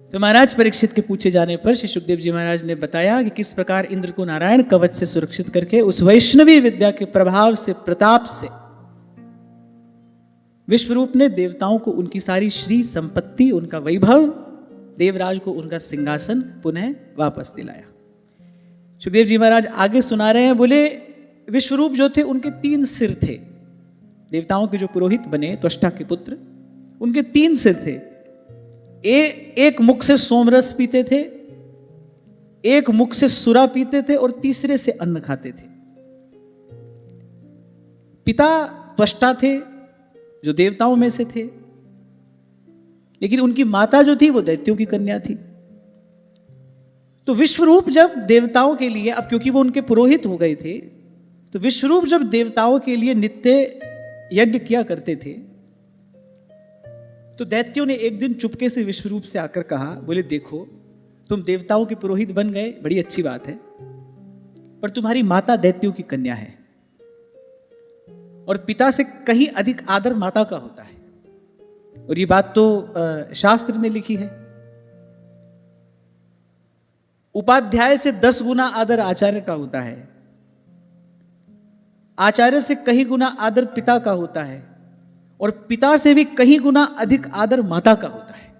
तो महाराज परीक्षित के पूछे जाने पर श्री सुखदेव जी महाराज ने बताया कि किस प्रकार इंद्र को नारायण कवच से सुरक्षित करके उस वैष्णवी विद्या के प्रभाव से, प्रताप से विश्वरूप ने देवताओं को उनकी सारी श्री संपत्ति, उनका वैभव, देवराज को उनका सिंहासन पुनः वापस दिलाया। सुखदेव जी महाराज आगे सुना रहे हैं, बोले विश्वरूप जो थे उनके 3 सिर थे। देवताओं के जो पुरोहित बने, त्वष्टा के पुत्र, उनके 3 सिर थे। एक मुख से सोमरस पीते थे, एक मुख से सुरा पीते थे और तीसरे से अन्न खाते थे। पिता त्वष्टा थे जो देवताओं में से थे, लेकिन उनकी माता जो थी वो दैत्यों की कन्या थी। तो विश्वरूप जब देवताओं के लिए, अब क्योंकि वो उनके पुरोहित हो गए थे, तो विश्वरूप जब देवताओं के लिए नित्य यज्ञ किया करते थे, तो दैत्यों ने एक दिन चुपके से विश्वरूप से आकर कहा, बोले देखो तुम देवताओं के पुरोहित बन गए, बड़ी अच्छी बात है, पर तुम्हारी माता दैत्यों की कन्या है और पिता से कहीं अधिक आदर माता का होता है। और ये बात तो शास्त्र में लिखी है, उपाध्याय से 10 गुना आदर आचार्य का होता है, आचार्य से कहीं गुना आदर पिता का होता है, और पिता से भी कहीं गुना अधिक आदर माता का होता है।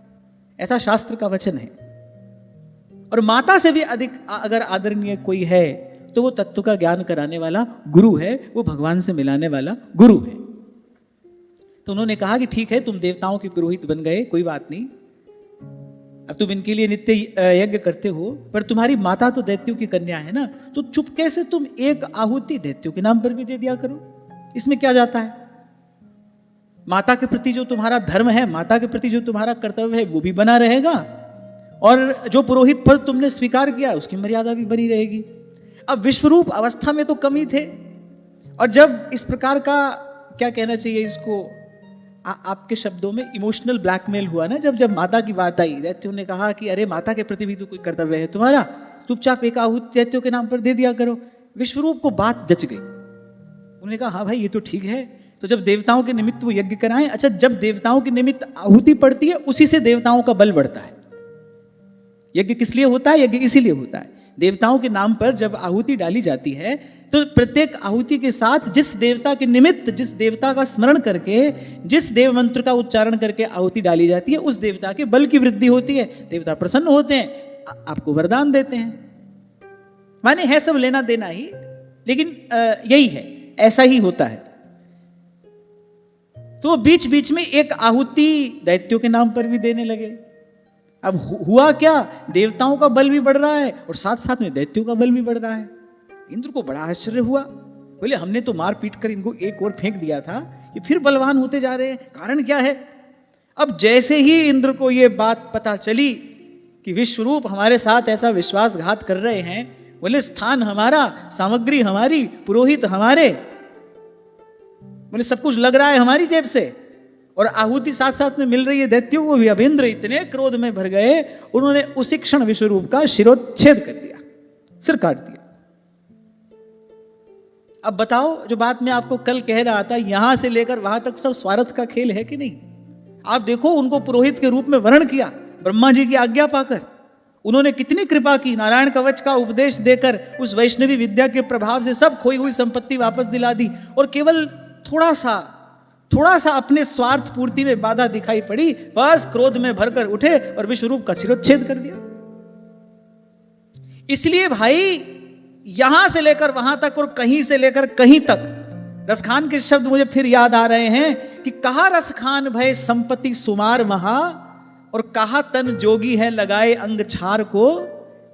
ऐसा शास्त्र का वचन है। और माता से भी अधिक अगर आदरणीय कोई है तो वो तत्व का ज्ञान कराने वाला गुरु है, वो भगवान से मिलाने वाला गुरु है। तो उन्होंने कहा कि ठीक है, तुम देवताओं के पुरोहित बन गए, कोई बात नहीं, अब तुम इनके लिए नित्य यज्ञ करते हो, पर तुम्हारी माता तो दैत्यों की कन्या है ना, तो चुपके से तुम एक आहुति दैत्यों के नाम पर भी दे दिया करो, इसमें क्या जाता है। माता के प्रति जो तुम्हारा धर्म है, माता के प्रति जो तुम्हारा कर्तव्य है, वो भी बना रहेगा, और जो पुरोहित पद तुमने स्वीकार किया उसकी मर्यादा भी बनी रहेगी। अब विश्वरूप अवस्था में तो कम ही थे, और जब इस प्रकार का, क्या कहना चाहिए इसको, आपके शब्दों में इमोशनल ब्लैकमेल हुआ ना, जब माता की बात आई, दैत्यों ने कहा कि अरे माता के प्रति भी तो कोई कर्तव्य है तुम्हारा, चुपचाप एक आहुति दैत्यों के नाम पर दे दिया करो। विश्वरूप को बात जच गई, उन्होंने कहा हाँ भाई ये तो ठीक है, तो जब देवताओं के निमित्त वो यज्ञ कराएं। अच्छा, जब देवताओं के निमित्त आहुति पड़ती है उसी से देवताओं का बल बढ़ता है। यज्ञ किस लिए होता है? यज्ञ इसीलिए होता है, देवताओं के नाम पर जब आहुति डाली जाती है तो प्रत्येक आहुति के साथ जिस देवता के निमित्त, जिस देवता का स्मरण करके, जिस देव मंत्र का उच्चारण करके आहुति डाली जाती है, उस देवता के बल की वृद्धि होती है, देवता प्रसन्न होते हैं, आपको वरदान देते हैं। माने है सब लेना देना ही, लेकिन यही है, ऐसा ही होता है। तो बीच बीच में एक आहुति दैत्यों के नाम पर भी देने लगे। अब हुआ क्या, देवताओं का बल भी बढ़ रहा है और साथ साथ में दैत्यों का बल भी बढ़ रहा है। इंद्र को बड़ा आश्चर्य हुआ, बोले हमने तो मार पीट कर इनको एक और फेंक दिया था, ये फिर बलवान होते जा रहे हैं, कारण क्या है। अब जैसे ही इंद्र को ये बात पता चली कि विश्वरूप हमारे साथ ऐसा विश्वासघात कर रहे हैं, बोले स्थान हमारा, सामग्री हमारी, पुरोहित हमारे, बोले सब कुछ लग रहा है हमारी जेब से, और आहुति साथ साथ में मिल रही है दैत्यों को भी। अब इंद्र इतने क्रोध में भर गए, उन्होंने उसी क्षण विश्वरूप का शिरोच्छेद कर दिया, सिर काट दिया। अब बताओ, जो बात मैं आपको कल कह रहा था, यहां से लेकर वहां तक सब स्वार्थ का खेल है कि नहीं। आप देखो, उनको पुरोहित के रूप में वर्ण किया, ब्रह्मा जी की आज्ञा पाकर उन्होंने कितनी कृपा की, नारायण कवच का उपदेश देकर उस वैष्णवी विद्या के प्रभाव से सब खोई हुई संपत्ति वापस दिला दी, और केवल थोड़ा सा अपने स्वार्थ पूर्ति में बाधा दिखाई पड़ी, बस क्रोध में भरकर उठे और विश्वरूप का शिरोच्छेद कर दिया। इसलिए भाई, यहां से लेकर वहां तक और कहीं से लेकर कहीं तक, रसखान के शब्द मुझे फिर याद आ रहे हैं कि कहा रसखान भय संपत्ति सुमार महा, और कहा तन जोगी है लगाए अंग छार को,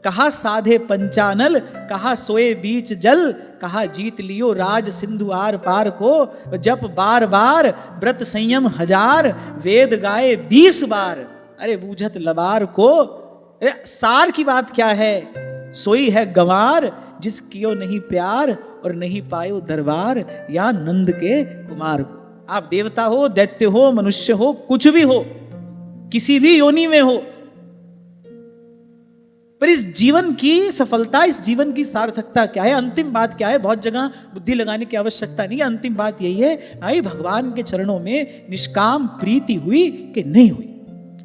कहा साधे पंचानल, कहा सोए बीच जल, कहा जीत लियो राज सिंधु आर पार को, जप बार बार व्रत संयम 1000, वेद गाए 20 बार, अरे बूझत लबार को। अरे सार की बात क्या है, सोई है गंवार जिस कियो नहीं प्यार, और नहीं पायो दरबार या नंद के कुमार को। आप देवता हो, दैत्य हो, मनुष्य हो, कुछ भी हो, किसी भी योनि में हो, पर इस जीवन की सफलता, इस जीवन की सार्थकता क्या है, अंतिम बात क्या है, बहुत जगह बुद्धि लगाने की आवश्यकता नहीं है। अंतिम बात यही है भाई, भगवान के चरणों में निष्काम प्रीति हुई कि नहीं हुई,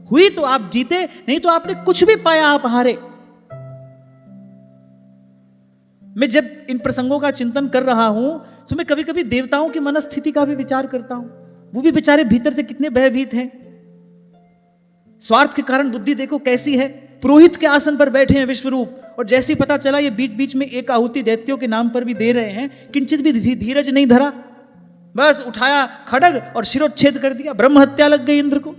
हुई तो आप जीते, नहीं तो आपने कुछ भी पाया आप हारे। मैं जब इन प्रसंगों का चिंतन कर रहा हूं तो मैं कभी कभी देवताओं की मनस्थिति का भी विचार करता हूं। वो भी बेचारे भीतर से कितने भयभीत हैं। स्वार्थ के कारण बुद्धि देखो कैसी है। पुरोहित के आसन पर बैठे हैं विश्वरूप, और जैसे ही पता चला ये बीच बीच में एक आहुति दैत्यों के नाम पर भी दे रहे हैं, किंचित भी धीरज नहीं धरा, बस उठाया खड्ग और शिरोच्छेद कर दिया। ब्रह्म हत्या लग गई इंद्र को।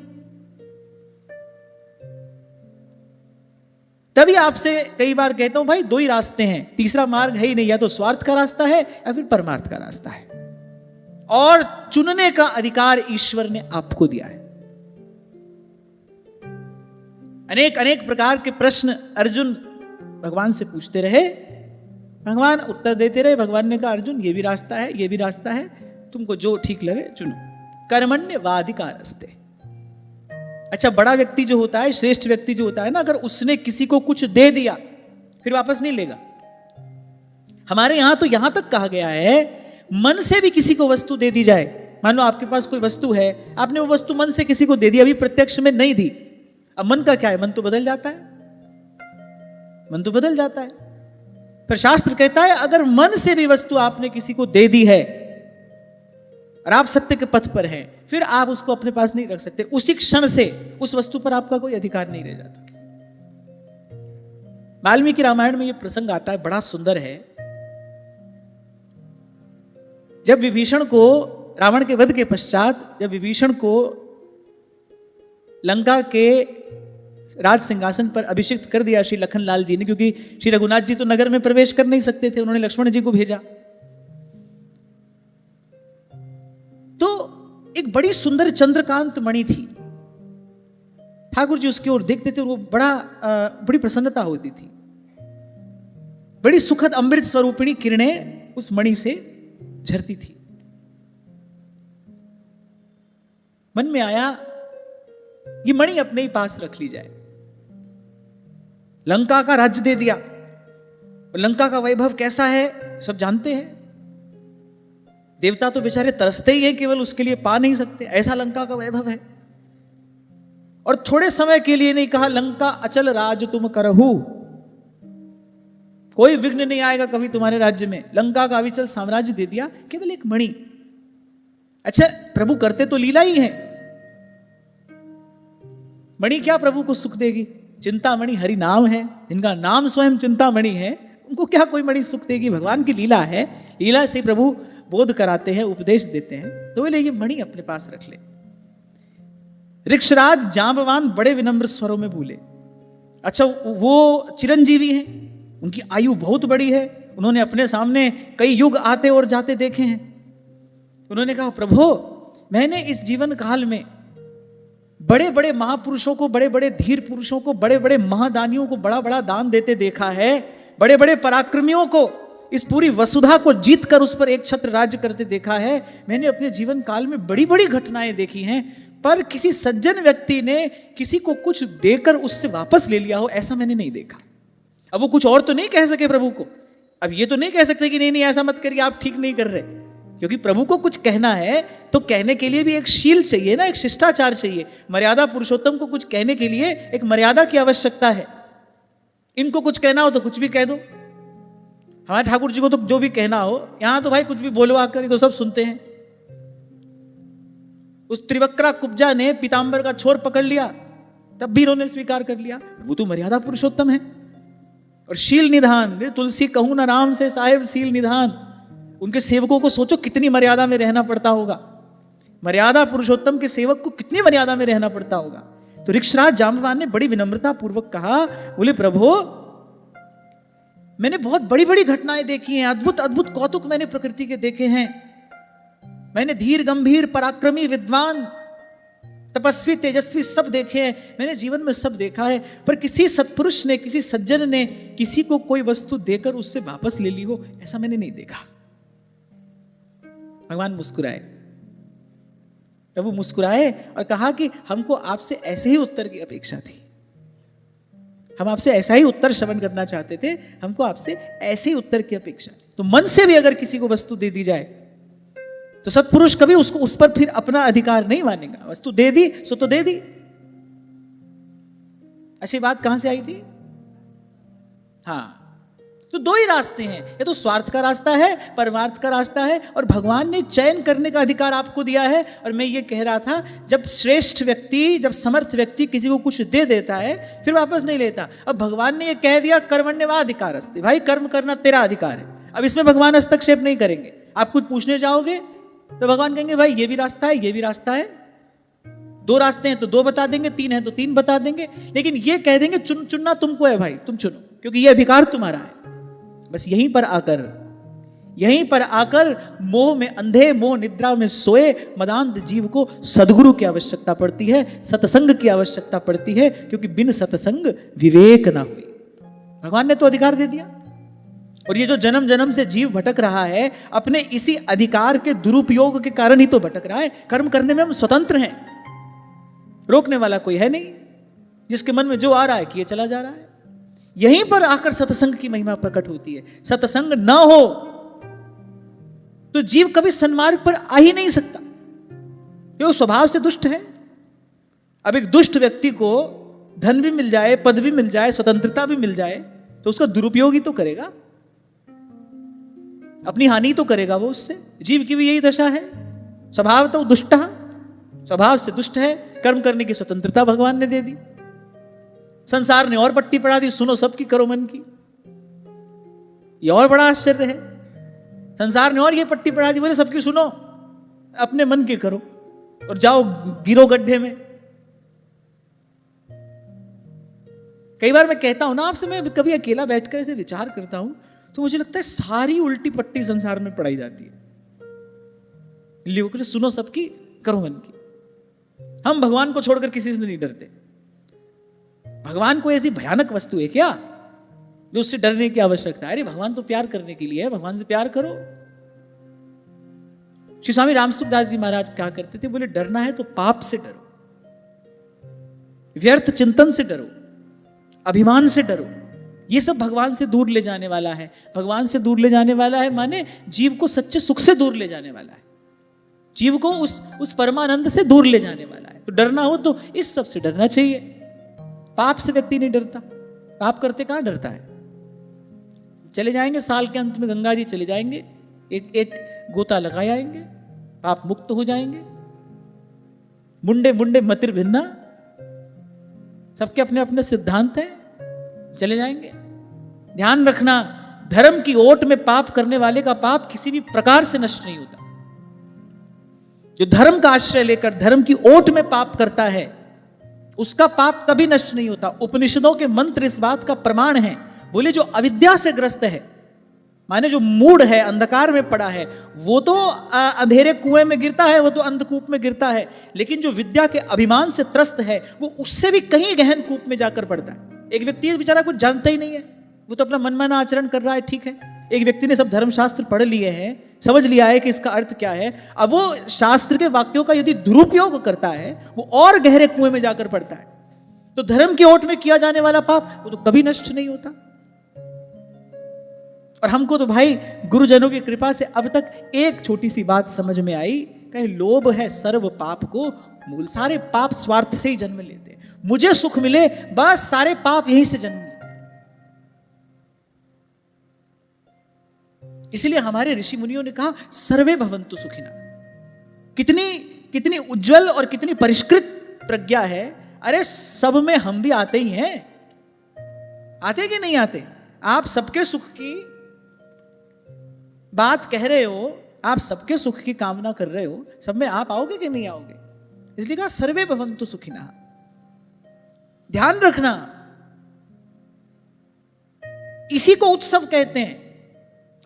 तभी आपसे कई बार कहता हूं भाई, दो ही रास्ते हैं, तीसरा मार्ग है ही नहीं। या तो स्वार्थ का रास्ता है या फिर परमार्थ का रास्ता है, और चुनने का अधिकार ईश्वर ने आपको दिया है। अनेक अनेक प्रकार के प्रश्न अर्जुन भगवान से पूछते रहे, भगवान उत्तर देते रहे। भगवान ने कहा अर्जुन ये भी रास्ता है, ये भी रास्ता है, तुमको जो ठीक लगे चुनो। कर्मण्येवाधिकारस्ते। अच्छा, बड़ा व्यक्ति जो होता है, श्रेष्ठ व्यक्ति जो होता है ना, अगर उसने किसी को कुछ दे दिया फिर वापस नहीं लेगा। हमारे यहां तो यहां तक कहा गया है, मन से भी किसी को वस्तु दे दी जाए। मान लो आपके पास कोई वस्तु है, आपने वो वस्तु मन से किसी को दे दी, अभी प्रत्यक्ष में नहीं दी। अब मन का क्या है, मन तो बदल जाता है, मन तो बदल जाता है। पर शास्त्र कहता है अगर मन से भी वस्तु आपने किसी को दे दी है और आप सत्य के पथ पर हैं, फिर आप उसको अपने पास नहीं रख सकते। उसी क्षण से उस वस्तु पर आपका कोई अधिकार नहीं रह जाता। वाल्मीकि रामायण में यह प्रसंग आता है, बड़ा सुंदर है। जब विभीषण को, रावण के वध के पश्चात जब विभीषण को लंका के राज सिंहासन पर अभिषिक्त कर दिया श्री लखनलाल जी ने, क्योंकि श्री रघुनाथ जी तो नगर में प्रवेश कर नहीं सकते थे, उन्होंने लक्ष्मण जी को भेजा। तो एक बड़ी सुंदर चंद्रकांत मणि थी। ठाकुर जी उसकी ओर देखते थे और वो बड़ी प्रसन्नता होती थी। बड़ी सुखद अमृत स्वरूपिणी किरणें उस मणि से झरती थी। मन में आया ये मणि अपने ही पास रख ली जाए। लंका का राज्य दे दिया, और लंका का वैभव कैसा है सब जानते हैं। देवता तो बेचारे तरसते ही हैं, केवल उसके लिए पा नहीं सकते, ऐसा लंका का वैभव है। और थोड़े समय के लिए नहीं कहा, लंका अचल राज तुम करहु, कोई विघ्न नहीं आएगा कभी तुम्हारे राज्य में। लंका का अविचल साम्राज्य दे दिया, केवल एक मणि। अच्छा, प्रभु करते तो लीला ही है, मणि क्या प्रभु को सुख देगी? चिंतामणि हरि नाम है, जिनका नाम स्वयं चिंतामणि है, उनको क्या कोई मणि सुख देगी? भगवान की लीला है, लीला से प्रभु बोध कराते हैं, उपदेश देते हैं। तो बोले ये मणि अपने पास रख ले। ऋक्षराज जांबवान बड़े विनम्र स्वरों में बोले। अच्छा, वो चिरंजीवी हैं, उनकी आयु बहुत बड़ी है, उन्होंने अपने सामने कई युग आते और जाते देखे हैं। उन्होंने कहा प्रभु, मैंने इस जीवन काल में बड़े बड़े महापुरुषों को, बड़े बड़े धीर पुरुषों को, बड़े बड़े महादानियों को बड़ा बड़ा दान देते देखा है, बड़े बड़े पराक्रमियों को, इस पूरी वसुधा को जीत कर उस पर एक छत्र राज्य करते देखा है। मैंने अपने जीवन काल में बड़ी बड़ी घटनाएं देखी हैं, पर किसी सज्जन व्यक्ति ने किसी को कुछ देकर उससे वापस ले लिया हो, ऐसा मैंने नहीं देखा। अब वो कुछ और तो नहीं कह सके प्रभु को, अब ये तो नहीं कह सकते कि नहीं नहीं ऐसा मत करिए, आप ठीक नहीं कर रहे, क्योंकि प्रभु को कुछ कहना है तो कहने के लिए भी एक शील चाहिए ना, एक शिष्टाचार चाहिए। मर्यादा पुरुषोत्तम को कुछ कहने के लिए एक मर्यादा की आवश्यकता है। इनको कुछ कहना हो तो कुछ भी कह दो, हमारे ठाकुर जी को तो जो भी कहना हो, यहां तो भाई कुछ भी बोलवा कर तो सब सुनते हैं। उस त्रिवक्रा कुब्जा ने पीतांबर का छोर पकड़ लिया, तब भी इन्होंने स्वीकार कर लिया। वो तो मर्यादा पुरुषोत्तम है। और शील निधान, तुलसी कहूं ना राम से साहेब शील निधान, उनके सेवकों को सोचो कितनी मर्यादा में रहना पड़ता होगा। मर्यादा पुरुषोत्तम के सेवक को कितनी मर्यादा में रहना पड़ता होगा। तो ऋक्षराज जांबवान ने बड़ी विनम्रता पूर्वक कहा, बोले प्रभु, मैंने बहुत बड़ी बड़ी घटनाएं देखी हैं, अद्भुत अद्भुत कौतुक मैंने प्रकृति के देखे हैं। मैंने धीर गंभीर पराक्रमी विद्वान तपस्वी तेजस्वी सब देखे हैं, मैंने जीवन में सब देखा है, पर किसी सत्पुरुष ने, किसी सज्जन ने किसी को कोई वस्तु देकर उससे वापस ले ली हो, ऐसा मैंने नहीं देखा। भगवान मुस्कुराए, प्रभु मुस्कुराए और कहा कि हमको आपसे ऐसे ही उत्तर की अपेक्षा थी, हम आपसे ऐसा ही उत्तर श्रवण करना चाहते थे, हमको आपसे ऐसे ही उत्तर की अपेक्षा थी। तो मन से भी अगर किसी को वस्तु दे दी जाए तो सत्पुरुष कभी उसको उस पर फिर अपना अधिकार नहीं मानेगा। वस्तु दे दी सो तो दे दी, ऐसी बात कहां से आई थी? हाँ, तो दो ही रास्ते हैं, या तो स्वार्थ का रास्ता है, परमार्थ का रास्ता है, और भगवान ने चयन करने का अधिकार आपको दिया है। और मैं ये कह रहा था, जब श्रेष्ठ व्यक्ति, जब समर्थ व्यक्ति किसी को कुछ दे देता है फिर वापस नहीं लेता। अब भगवान ने ये कह दिया कर्मण्येवाधिकारस्ते, भाई कर्म करना तेरा अधिकार है। अब इसमें भगवान हस्तक्षेप नहीं करेंगे। आप कुछ पूछने जाओगे तो भगवान कहेंगे भाई ये भी रास्ता है, ये भी रास्ता है, दो रास्ते हैं तो दो बता देंगे, तीन है तो तीन बता देंगे, लेकिन ये कह देंगे चुनना तुमको है भाई, तुम चुनो, क्योंकि ये अधिकार तुम्हारा है। बस यहीं पर आकर मोह में अंधे, मोह निद्रा में सोए मदांध जीव को सद्गुरु की आवश्यकता पड़ती है, सत्संग की आवश्यकता पड़ती है, क्योंकि बिन सत्संग विवेक ना हुई। भगवान ने तो अधिकार दे दिया, और ये जो जन्म जन्म से जीव भटक रहा है, अपने इसी अधिकार के दुरुपयोग के कारण ही तो भटक रहा है। कर्म करने में हम स्वतंत्र हैं, रोकने वाला कोई है नहीं, जिसके मन में जो आ रहा है किए चला जा रहा है। यहीं पर आकर सत्संग की महिमा प्रकट होती है। सत्संग न हो तो जीव कभी सन्मार्ग पर आ ही नहीं सकता, वो स्वभाव से दुष्ट है। अब एक दुष्ट व्यक्ति को धन भी मिल जाए, पद भी मिल जाए, स्वतंत्रता भी मिल जाए, तो उसका दुरुपयोग ही तो करेगा, अपनी हानि तो करेगा वो उससे। जीव की भी यही दशा है, स्वभाव तो दुष्ट है, स्वभाव से दुष्ट है। कर्म करने की स्वतंत्रता भगवान ने दे दी, संसार ने और पट्टी पड़ा दी, सुनो सबकी करो मन की। ये और बड़ा आश्चर्य है, संसार ने और ये पट्टी पड़ा दी, बोले सबकी सुनो, अपने मन की करो और जाओ गिरो गड्ढे में। कई बार मैं कहता हूं ना आपसे, मैं कभी अकेला बैठकर ऐसे विचार करता हूं तो मुझे लगता है सारी उल्टी पट्टी संसार में पढ़ाई जाती है। लियो सुनो सबकी करो मन की। हम भगवान को छोड़कर किसी से नहीं डरते। भगवान कोई ऐसी भयानक वस्तु है क्या जो उससे डरने की आवश्यकता है? अरे भगवान तो प्यार करने के लिए है, भगवान से प्यार करो। श्री स्वामी रामसुखदास जी महाराज क्या करते थे, बोले डरना है तो पाप से डरो, व्यर्थ चिंतन से डरो, अभिमान से डरो। ये सब भगवान से दूर ले जाने वाला है। भगवान से दूर ले जाने वाला है माने जीव को सच्चे सुख से दूर ले जाने वाला है, जीव को उस परमानंद से दूर ले जाने वाला है। तो डरना हो तो इस सब से डरना चाहिए। पाप से व्यक्ति नहीं डरता, पाप करते कहां डरता है। चले जाएंगे साल के अंत में गंगा जी चले जाएंगे, एक गोता लगा आएंगे, पाप मुक्त हो जाएंगे। मुंडे मुंडे मतिर भिन्ना, सबके अपने अपने सिद्धांत हैं, चले जाएंगे। ध्यान रखना, धर्म की ओट में पाप करने वाले का पाप किसी भी प्रकार से नष्ट नहीं होता। जो धर्म का आश्रय लेकर धर्म की ओट में पाप करता है उसका पाप कभी नष्ट नहीं होता। उपनिषदों के मंत्र इस बात का प्रमाण है। बोले जो अविद्या से ग्रस्त है, माने जो मूढ़ है, अंधकार में पड़ा है, वो तो अंधेरे कुएं में गिरता है, वो तो अंधकूप में गिरता है। लेकिन जो विद्या के अभिमान से त्रस्त है वो उससे भी कहीं गहन कूप में जाकर पड़ता है। एक व्यक्ति बेचारा कुछ जानता ही नहीं है, वो तो अपना मनमाना आचरण कर रहा है, ठीक है। एक व्यक्ति ने सब धर्मशास्त्र पढ़ लिए हैं, समझ लिया है कि इसका अर्थ क्या है। अब वो शास्त्र के वाक्यों का यदि दुरुपयोग करता है वो और गहरे कुएं में जाकर पड़ता है। तो धर्म की ओट में किया जाने वाला पाप वो तो कभी नष्ट नहीं होता। और हमको तो भाई गुरुजनों की कृपा से अब तक एक छोटी सी बात समझ में आई, कहे लोभ है सर्व पाप को मूल। सारे पाप स्वार्थ से ही जन्म लेते हैं, मुझे सुख मिले बस, सारे पाप यहीं से जन्म लेते हैं। इसलिए हमारे ऋषि मुनियों ने कहा सर्वे भवन्तु सुखिना। कितनी उज्जवल और कितनी परिष्कृत प्रज्ञा है। अरे सब में हम भी आते ही हैं, आते कि नहीं आते? आप सबके सुख की बात कह रहे हो, आप सबके सुख की कामना कर रहे हो, सब में आप आओगे कि नहीं आओगे? इसलिए कहा सर्वे भवन्तु सुखिना। ध्यान रखना, इसी को उत्सव कहते हैं।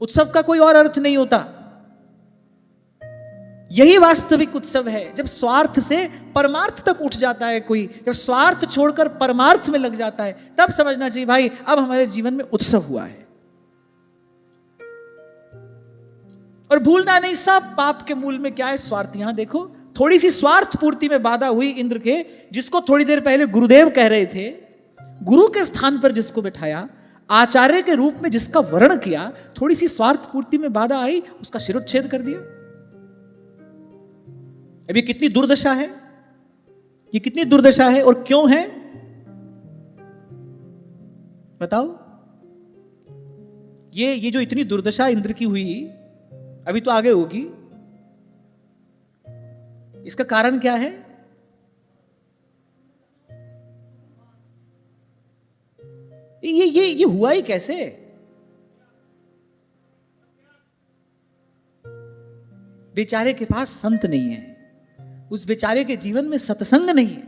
उत्सव का कोई और अर्थ नहीं होता। यही वास्तविक उत्सव है, जब स्वार्थ से परमार्थ तक उठ जाता है कोई, जब स्वार्थ छोड़कर परमार्थ में लग जाता है, तब समझना चाहिए भाई अब हमारे जीवन में उत्सव हुआ है। और भूलना नहीं, सब पाप के मूल में क्या है? स्वार्थ। यहां देखो, थोड़ी सी स्वार्थ पूर्ति में बाधा हुई इंद्र के, जिसको थोड़ी देर पहले गुरुदेव कह रहे थे, गुरु के स्थान पर जिसको बिठाया, आचार्य के रूप में जिसका वर्ण किया, थोड़ी सी स्वार्थ पूर्ति में बाधा आई, उसका शिरोच्छेद कर दिया। अभी कितनी दुर्दशा है, ये कितनी दुर्दशा है और क्यों है? बताओ, ये जो इतनी दुर्दशा इंद्र की हुई, अभी तो आगे होगी, इसका कारण क्या है? ये हुआ ही कैसे? बेचारे के पास संत नहीं है, उस बेचारे के जीवन में सत्संग नहीं है।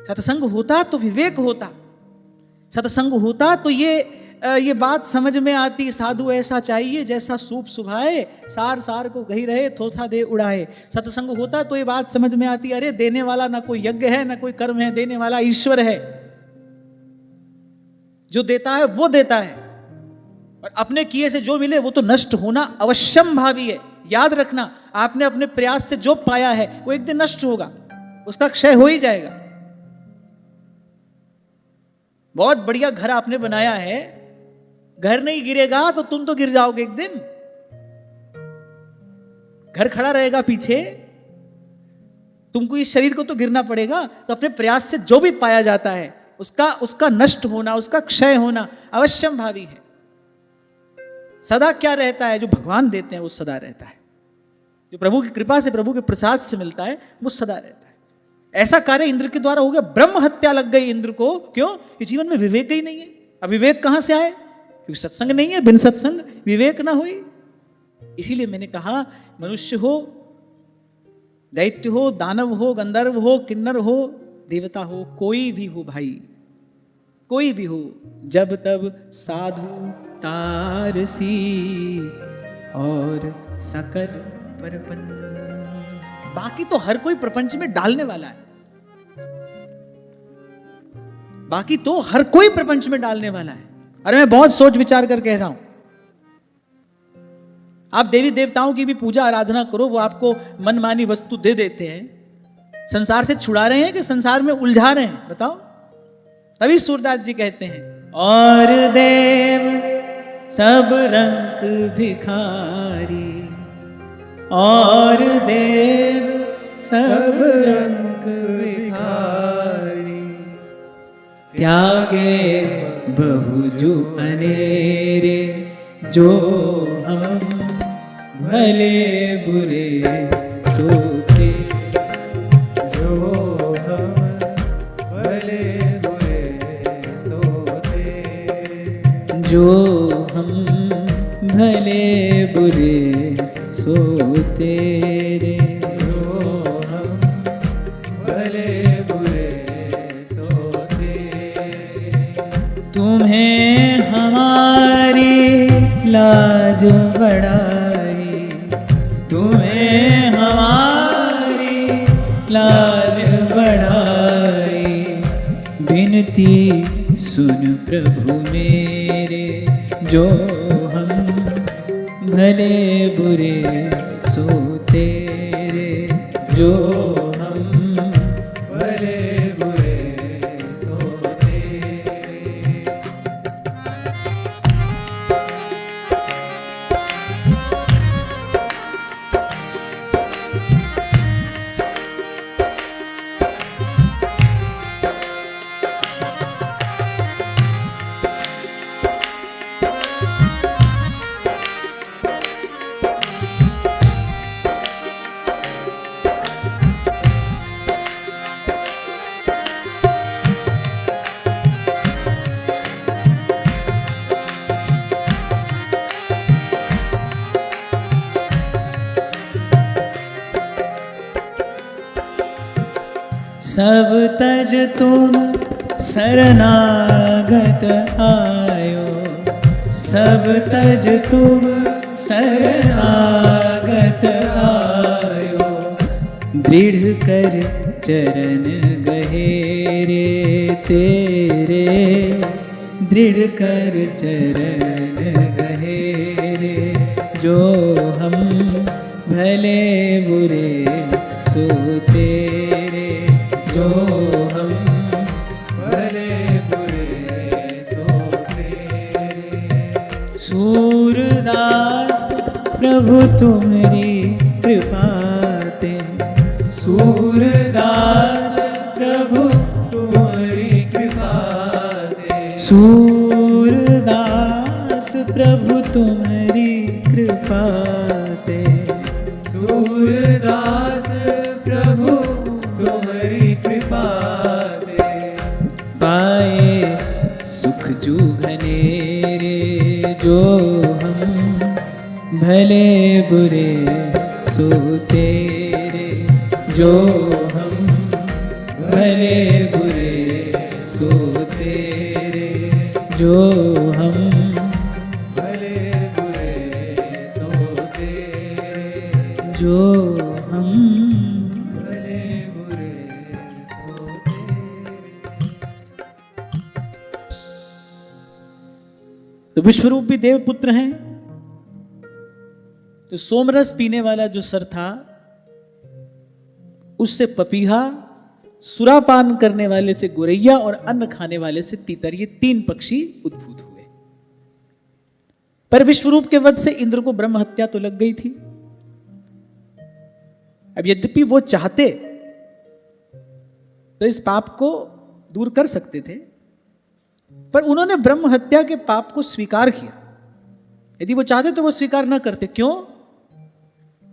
सत्संग होता तो विवेक होता, सत्संग होता तो ये बात समझ में आती, साधु ऐसा चाहिए जैसा सूप सुभाए, सार सार को गही रहे, थोथा दे उड़ाए। सत्संग होता तो ये बात समझ में आती, अरे देने वाला ना कोई यज्ञ है ना कोई कर्म है, देने वाला ईश्वर है। जो देता है वो देता है, और अपने किए से जो मिले वो तो नष्ट होना अवश्यम भावी है। याद रखना, आपने अपने प्रयास से जो पाया है वो एक दिन नष्ट होगा, उसका क्षय हो ही जाएगा। बहुत बढ़िया घर आपने बनाया है, घर नहीं गिरेगा तो तुम तो गिर जाओगे एक दिन। घर खड़ा रहेगा पीछे, तुमको इस शरीर को तो गिरना पड़ेगा। तो अपने प्रयास से जो भी पाया जाता है उसका नष्ट होना, उसका क्षय होना अवश्यम भावी है। सदा क्या रहता है? जो भगवान देते हैं वो सदा रहता है, जो प्रभु की कृपा से, प्रभु के प्रसाद से मिलता है वो सदा रहता है। ऐसा कार्य इंद्र के द्वारा हो गया, ब्रह्म हत्या लग गई इंद्र को। क्यों? कि जीवन में विवेक ही नहीं है। अब विवेक कहां से आए? क्योंकि सत्संग नहीं है, बिन सत्संग विवेक ना हुई। इसीलिए मैंने कहा, मनुष्य हो, दैत्य हो, दानव हो, गंधर्व हो, किन्नर हो, देवता हो, कोई भी हो भाई, कोई भी हो, जब तब साधु तारसी और सकर परपन। बाकी तो हर कोई प्रपंच में डालने वाला है, बाकी तो हर कोई प्रपंच में डालने वाला है। अरे मैं बहुत सोच विचार कर कह रहा हूं। आप देवी देवताओं की भी पूजा आराधना करो, वो आपको मनमानी वस्तु दे देते हैं। संसार से छुड़ा रहे हैं कि संसार में उलझा रहे हैं? बताओ। तभी सूरदास जी कहते हैं, और देव सब रंग भिखारी, और देव सब रंग भिखारी, त्यागे बहुजु अनेरे, जो हम भले बुरे सोते, जो हम भले बुरे सोते, जो हम भले बुरे सोते रे, जो हम भले बुरे सोते। तुम्हें हमारी लाज बढ़ाई, तुम्हें हमारी लाज बढ़ाई, बिनती सुन प्रभु मेरे, जो हम भले बुरे सोते रे, जो हम भले बुरे सोते। सब तज तुम शरणागत आयो, सब तज तुम शरणागत आयो, दृढ़ कर चरण गहेरे तेरे, दृढ़ कर चरण गहेरे, जो हम भले बुरे सोते रे, जो हम भले बुरे सोते। सूरदास प्रभु तुम्हारी कृपा ते, सूरदास प्रभु तुम्हारी कृपा ते, सूरदास प्रभु तुम्हारी कृपा ते, सूरदास प्रभु तुम्हारी कृपा ते, पाए सुख जूघनेरे जो हम भले बुरे सो तेरे, जो हम भले बुरे सो तेरे, जो हम भले बुरे सो तेरे, जो हम भले बुरे सो तेरे। तो विश्वरूप भी देवपुत्र हैं। तो सोमरस पीने वाला जो सर था उससे पपीहा, सुरापान करने वाले से गोरैया और अन्न खाने वाले से तीतर, ये 3 पक्षी उद्भूत हुए। पर विश्वरूप के वध से इंद्र को ब्रह्म हत्या तो लग गई थी। अब यद्यपि वो चाहते तो इस पाप को दूर कर सकते थे, पर उन्होंने ब्रह्म हत्या के पाप को स्वीकार किया। यदि वो चाहते तो वो स्वीकार ना करते। क्यों?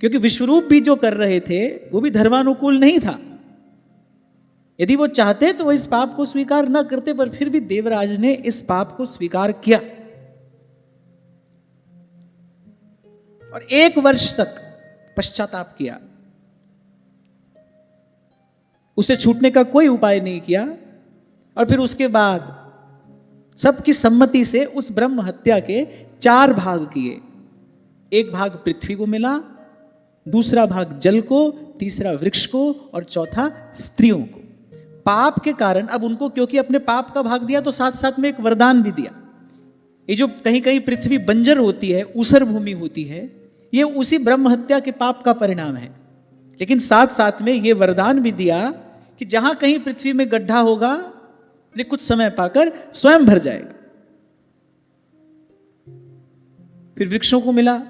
क्योंकि विश्वरूप भी जो कर रहे थे वो भी धर्मानुकूल नहीं था। यदि वो चाहते तो वो इस पाप को स्वीकार ना करते, पर फिर भी देवराज ने इस पाप को स्वीकार किया और 1 वर्ष तक पश्चाताप किया। उसे छूटने का कोई उपाय नहीं किया और फिर उसके बाद सबकी सम्मति से उस ब्रह्म हत्या के 4 भाग किए। 1 भाग पृथ्वी को मिला, दूसरा भाग जल को, तीसरा वृक्ष को और चौथा स्त्रियों को। पाप के कारण अब उनको, क्योंकि अपने पाप का भाग दिया तो साथ साथ में एक वरदान भी दिया। ये जो कहीं कहीं पृथ्वी बंजर होती है, ऊसर भूमि होती है, ये उसी ब्रह्म हत्या के पाप का परिणाम है। लेकिन साथ साथ में ये वरदान भी दिया कि जहां कहीं पृथ्वी में गड्ढा होगा ये कुछ समय पाकर स्वयं भर जाएगा। फिर वृक्षों को मिला,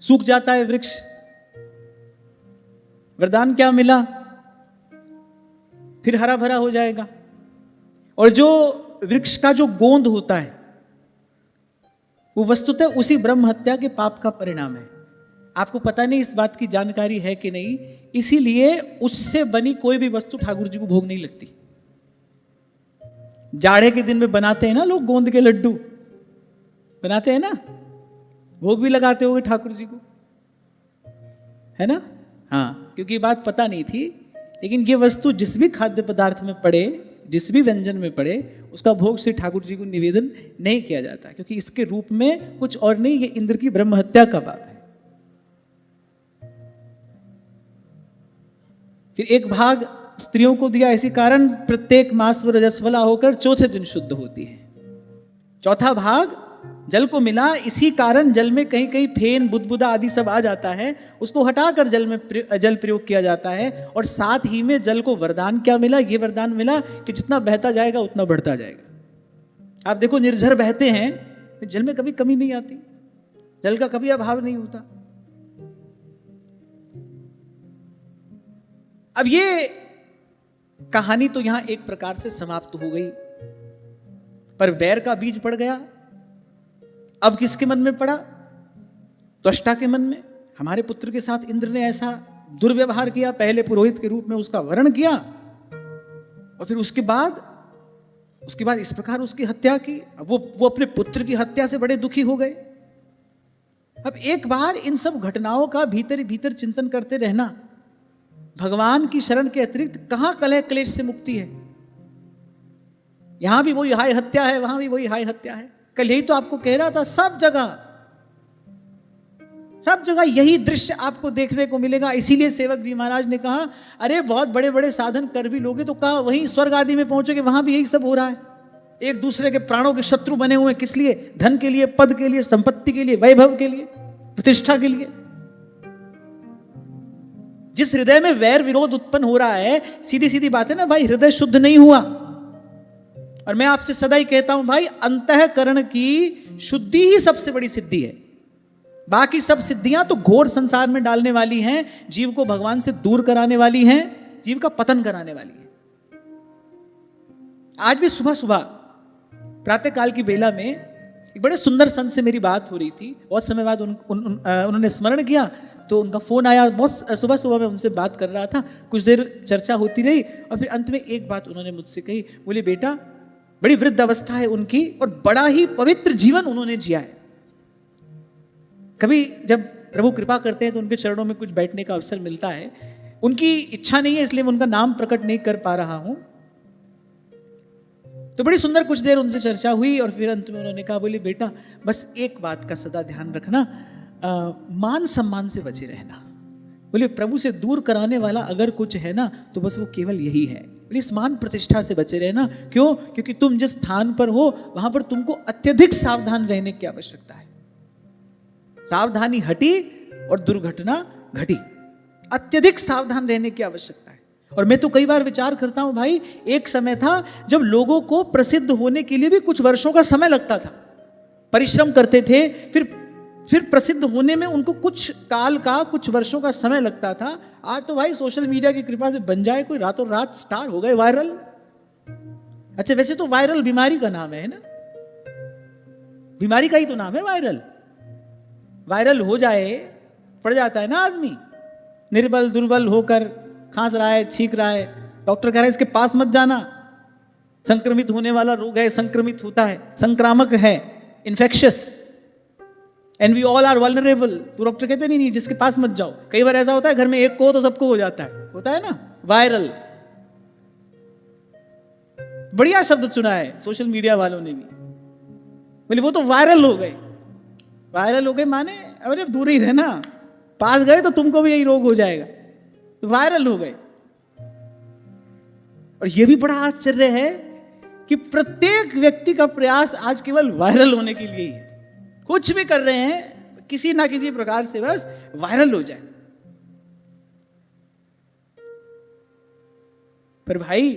सूख जाता है वृक्ष। वरदान क्या मिला? फिर हरा भरा हो जाएगा। और जो वृक्ष का जो गोंद होता है वो वस्तुतः उसी ब्रह्म हत्या के पाप का परिणाम है। आपको पता नहीं इस बात की जानकारी है कि नहीं, इसीलिए उससे बनी कोई भी वस्तु ठाकुर जी को भोग नहीं लगती। जाड़े के दिन में बनाते हैं ना लोग गोंद के लड्डू, बनाते हैं ना, भोग भी लगाते होंगे ठाकुर जी को, है ना? हाँ, क्योंकि ये बात पता नहीं थी। लेकिन ये वस्तु जिस भी खाद्य पदार्थ में पड़े, जिस भी व्यंजन में पड़े, उसका भोग से ठाकुर जी को निवेदन नहीं किया जाता, क्योंकि इसके रूप में कुछ और नहीं, ये इंद्र की ब्रह्म हत्या का पाप है। फिर 1 भाग स्त्रियों को दिया, इसी कारण प्रत्येक मास में रजस्वला होकर चौथे दिन शुद्ध होती है। चौथा भाग जल को मिला, इसी कारण जल में कहीं कहीं फेन, बुदबुदा आदि सब आ जाता है, उसको हटाकर जल में जल प्रयोग किया जाता है। और साथ ही में जल को वरदान क्या मिला? ये वरदान मिला कि जितना बहता जाएगा उतना बढ़ता जाएगा। आप देखो निर्झर बहते हैं, जल में कभी कमी नहीं आती, जल का कभी अभाव नहीं होता। अब ये कहानी तो यहां एक प्रकार से समाप्त हो गई, पर बैर का बीज पड़ गया। अब किसके मन में पड़ा? त्वष्टा के मन में। हमारे पुत्र के साथ इंद्र ने ऐसा दुर्व्यवहार किया, पहले पुरोहित के रूप में उसका वरण किया और फिर उसके बाद इस प्रकार उसकी हत्या की। अब वो अपने पुत्र की हत्या से बड़े दुखी हो गए। अब एक बार इन सब घटनाओं का भीतर ही भीतर चिंतन करते रहना। भगवान की शरण के अतिरिक्त कहां कलह क्लेश से मुक्ति है? यहां भी वही हाय हत्या है, वहां भी वही हाय हत्या है। कल यही तो आपको कह रहा था, सब जगह यही दृश्य आपको देखने को मिलेगा। इसीलिए सेवक जी महाराज ने कहा, अरे बहुत बड़े बड़े साधन कर भी लोगे तो कहा वहीं स्वर्ग आदि में पहुंचोगे, वहां भी यही सब हो रहा है। एक दूसरे के प्राणों के शत्रु बने हुए, किस लिए? धन के लिए, पद के लिए, संपत्ति के लिए, वैभव के लिए, प्रतिष्ठा के लिए। जिस हृदय में वैर विरोध उत्पन्न हो रहा है, सीधी सीधी बात है ना भाई, हृदय शुद्ध नहीं हुआ। और मैं आपसे सदा ही कहता हूं भाई, अंतःकरण की शुद्धि ही सबसे बड़ी सिद्धि है। बाकी सब सिद्धियां तो घोर संसार में डालने वाली हैं, जीव को भगवान से दूर कराने वाली हैं, जीव का पतन कराने वाली है। आज भी सुबह सुबह प्रातः काल की बेला में एक बड़े सुंदर संत से मेरी बात हो रही थी। बहुत समय बाद उन्होंने स्मरण किया तो उनका फोन आया। बहुत सुबह सुबह मैं उनसे बात कर रहा था, कुछ देर चर्चा होती रही और फिर अंत में एक बात उन्होंने मुझसे कही। बोले बेटा, बड़ी वृद्ध अवस्था है उनकी और बड़ा ही पवित्र जीवन उन्होंने जिया है। कभी जब प्रभु कृपा करते हैं तो उनके चरणों में कुछ बैठने का अवसर मिलता है। उनकी इच्छा नहीं है इसलिए मैं उनका नाम प्रकट नहीं कर पा रहा हूं। तो बड़ी सुंदर कुछ देर उनसे चर्चा हुई और फिर अंत में उन्होंने कहा, बोले बेटा बस एक बात का सदा ध्यान रखना, मान सम्मान से बचे रहना। बोले प्रभु से दूर कराने वाला अगर कुछ है ना तो बस वो केवल यही है। बोले इस मान प्रतिष्ठा से बचे रहना। क्यों? क्योंकि तुम जिस स्थान पर हो वहां पर तुमको अत्यधिक सावधान रहने की आवश्यकता है। सावधानी हटी और दुर्घटना घटी। अत्यधिक सावधान रहने की आवश्यकता है। और मैं तो कई बार विचार करता हूं भाई, एक समय था जब लोगों को प्रसिद्ध होने के लिए भी कुछ वर्षों का समय लगता था, परिश्रम करते थे, फिर प्रसिद्ध होने में उनको कुछ काल का, कुछ वर्षों का समय लगता था। आज तो भाई सोशल मीडिया की कृपा से बन जाए कोई, रातों रात स्टार हो गए, वायरल। अच्छा वैसे तो वायरल बीमारी का नाम है ना, बीमारी का ही तो नाम है वायरल। वायरल हो जाए, पड़ जाता है ना आदमी, निर्बल दुर्बल होकर खांस रहा है, छींक रहा है, डॉक्टर कह रहा है इसके पास मत जाना, संक्रमित होने वाला रोग है, संक्रमित होता है, संक्रामक है, infectious, and we all are vulnerable. तो डॉक्टर कहते नहीं जिसके पास मत जाओ। कई बार ऐसा होता है घर में एक को हो तो सबको हो जाता है, होता है ना वायरल। बढ़िया शब्द चुना है सोशल मीडिया वालों ने भी। बोले वो तो वायरल हो गए। वायरल हो गए माने अरे दूर ही रहना, पास गए तो तुमको भी यही रोग हो जाएगा। तो वायरल हो गए। और यह भी बड़ा आश्चर्य है कि प्रत्येक व्यक्ति का प्रयास आज केवल वायरल होने के लिए ही है। कुछ भी कर रहे हैं किसी ना किसी प्रकार से बस वायरल हो जाए। पर भाई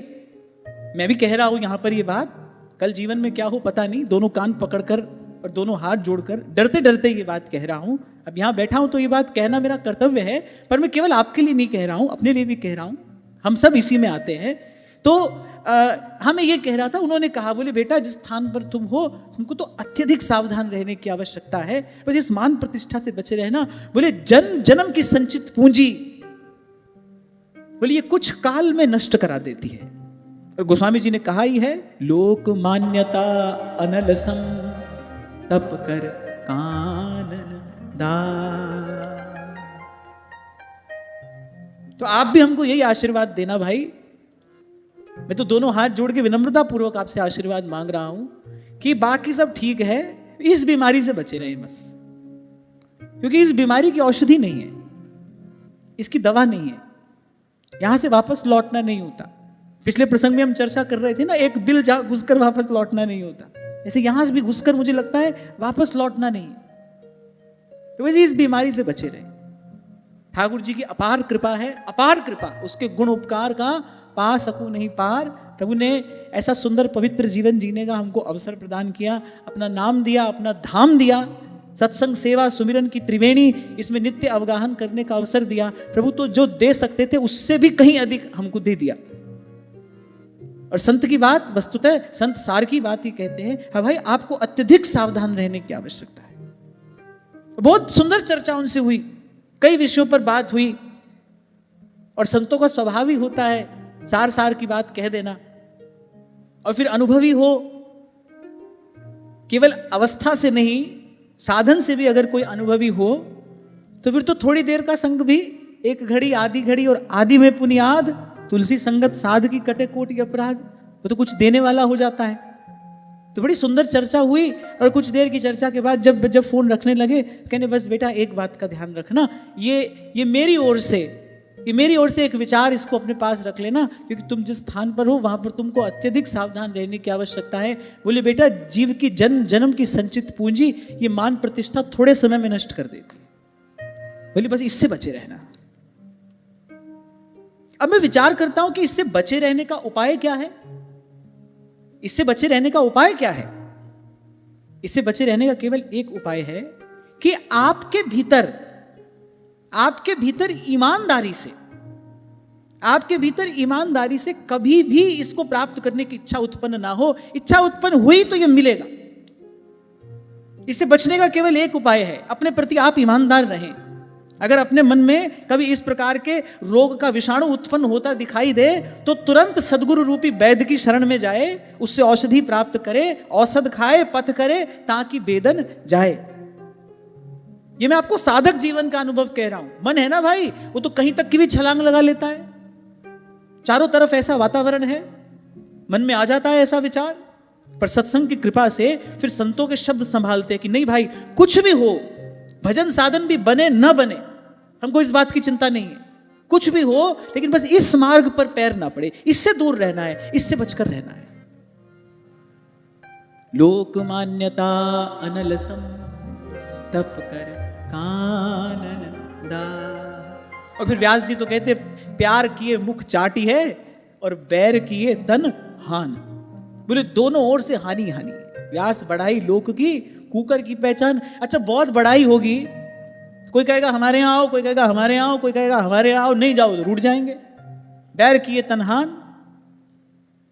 मैं भी कह रहा हूं यहां पर यह बात, कल जीवन में क्या हो पता नहीं। दोनों कान पकड़कर और दोनों हाथ जोड़कर डरते डरते ये बात कह रहा हूं। अब यहां बैठा हूं तो ये बात कहना मेरा कर्तव्य है, पर मैं केवल आपके लिए नहीं कह रहा हूं, अपने लिए भी कह रहा हूं। हम सब इसी में आते हैं। तो हमें ये कह रहा था, उन्होंने कहा बोले बेटा जिस स्थान पर तुम हो तुमको तो अत्यधिक सावधान रहने की आवश्यकता है, बस इस मान प्रतिष्ठा से बचे रहना। बोले जन्म जन्म की संचित पूंजी, बोले ये कुछ काल में नष्ट करा देती है। और गोस्वामी जी ने कहा ही है, लोक मान्यता अनल सम तप कर कानन दान। तो आप भी हमको यही आशीर्वाद देना भाई। मैं तो दोनों हाथ जोड़ के विनम्रता पूर्वक आपसे आशीर्वाद मांग रहा हूं कि बाकी सब ठीक है, इस बीमारी से बचे रहें बस। क्योंकि इस बीमारी की औषधि नहीं है, इसकी दवा नहीं है, यहां से वापस लौटना नहीं होता। पिछले प्रसंग में हम चर्चा कर रहे थे ना, एक बिल घुसकर वापस लौटना नहीं होता, ऐसे यहां से भी घुसकर मुझे लगता है वापस लौटना नहीं। तो वैसे इस बीमारी से बचे रहे। ठाकुर जी की अपार कृपा है, अपार कृपा, उसके गुण उपकार का पा सकूं नहीं पार। प्रभु ने ऐसा सुंदर पवित्र जीवन जीने का हमको अवसर प्रदान किया, अपना नाम दिया, अपना धाम दिया, सत्संग सेवा सुमिरन की त्रिवेणी, इसमें नित्य अवगाहन करने का अवसर दिया। प्रभु तो जो दे सकते थे उससे भी कहीं अधिक हमको दे दिया। और संत की बात वस्तुतः संत सार की बात ही कहते हैं, हाँ भाई आपको अत्यधिक सावधान रहने की आवश्यकता है। बहुत सुंदर चर्चा उनसे हुई, कई विषयों पर बात हुई। और संतों का स्वभाव ही होता है सार सार की बात कह देना। और फिर अनुभवी हो, केवल अवस्था से नहीं साधन से भी अगर कोई अनुभवी हो तो फिर तो थोड़ी देर का संग भी, एक घड़ी आधी घड़ी और आधी में पुनियाद, तुलसी संगत साध की कटे कोटि अपराध, वो तो कुछ देने वाला हो जाता है। तो बड़ी सुंदर चर्चा हुई। और कुछ देर की चर्चा के बाद जब फोन रखने लगे, कहने बस बेटा एक बात का ध्यान रखना, ये मेरी ओर से एक विचार, इसको अपने पास रख लेना, क्योंकि तुम जिस स्थान पर हो वहां पर तुमको अत्यधिक सावधान रहने की आवश्यकता है। बोले बेटा जीव की जन्म जन्म की संचित पूंजी ये मान प्रतिष्ठा थोड़े समय में नष्ट कर देती है। बोले बस इससे बचे रहना। अब मैं विचार करता हूं कि इससे बचे रहने का उपाय क्या है। इससे बचे रहने का उपाय क्या है? इससे बचे रहने का केवल एक उपाय है कि आपके भीतर ईमानदारी से, आपके भीतर ईमानदारी से कभी भी इसको प्राप्त करने की इच्छा उत्पन्न ना हो, इच्छा उत्पन्न हुई तो यह मिलेगा। इससे बचने का केवल एक उपाय है, अपने प्रति आप ईमानदार रहें। अगर अपने मन में कभी इस प्रकार के रोग का विषाणु उत्पन्न होता दिखाई दे तो तुरंत सद्गुरु रूपी वैद्य की शरण में जाए, उससे औषधि प्राप्त करे, औषध खाए, पथ करे, ताकि वेदन जाए। ये मैं आपको साधक जीवन का अनुभव कह रहा हूं। मन है ना भाई, वो तो कहीं तक की भी छलांग लगा लेता है। चारों तरफ ऐसा वातावरण है, मन में आ जाता है ऐसा विचार, पर सत्संग की कृपा से फिर संतों के शब्द संभालते कि नहीं भाई, कुछ भी हो, भजन साधन भी बने न बने, हमको इस बात की चिंता नहीं है। कुछ भी हो, लेकिन बस इस मार्ग पर पैर ना पड़े, इससे दूर रहना है, इससे बचकर रहना है। लोक मान्यता अनलसम तप कर कानन दा। और फिर व्यास जी तो कहते प्यार किए मुख चाटी है और बैर किए तन हान। बोले दोनों ओर से हानि हानि है। व्यास बढ़ाई लोक की, कुकर की पहचान। अच्छा, बहुत बढ़ाई होगी, कोई कहेगा हमारे यहां आओ, कोई कहेगा हमारे यहां आओ, कोई कहेगा हमारे यहां आओ, नहीं जाओ तो रूठ जाएंगे। बैर किए तनहान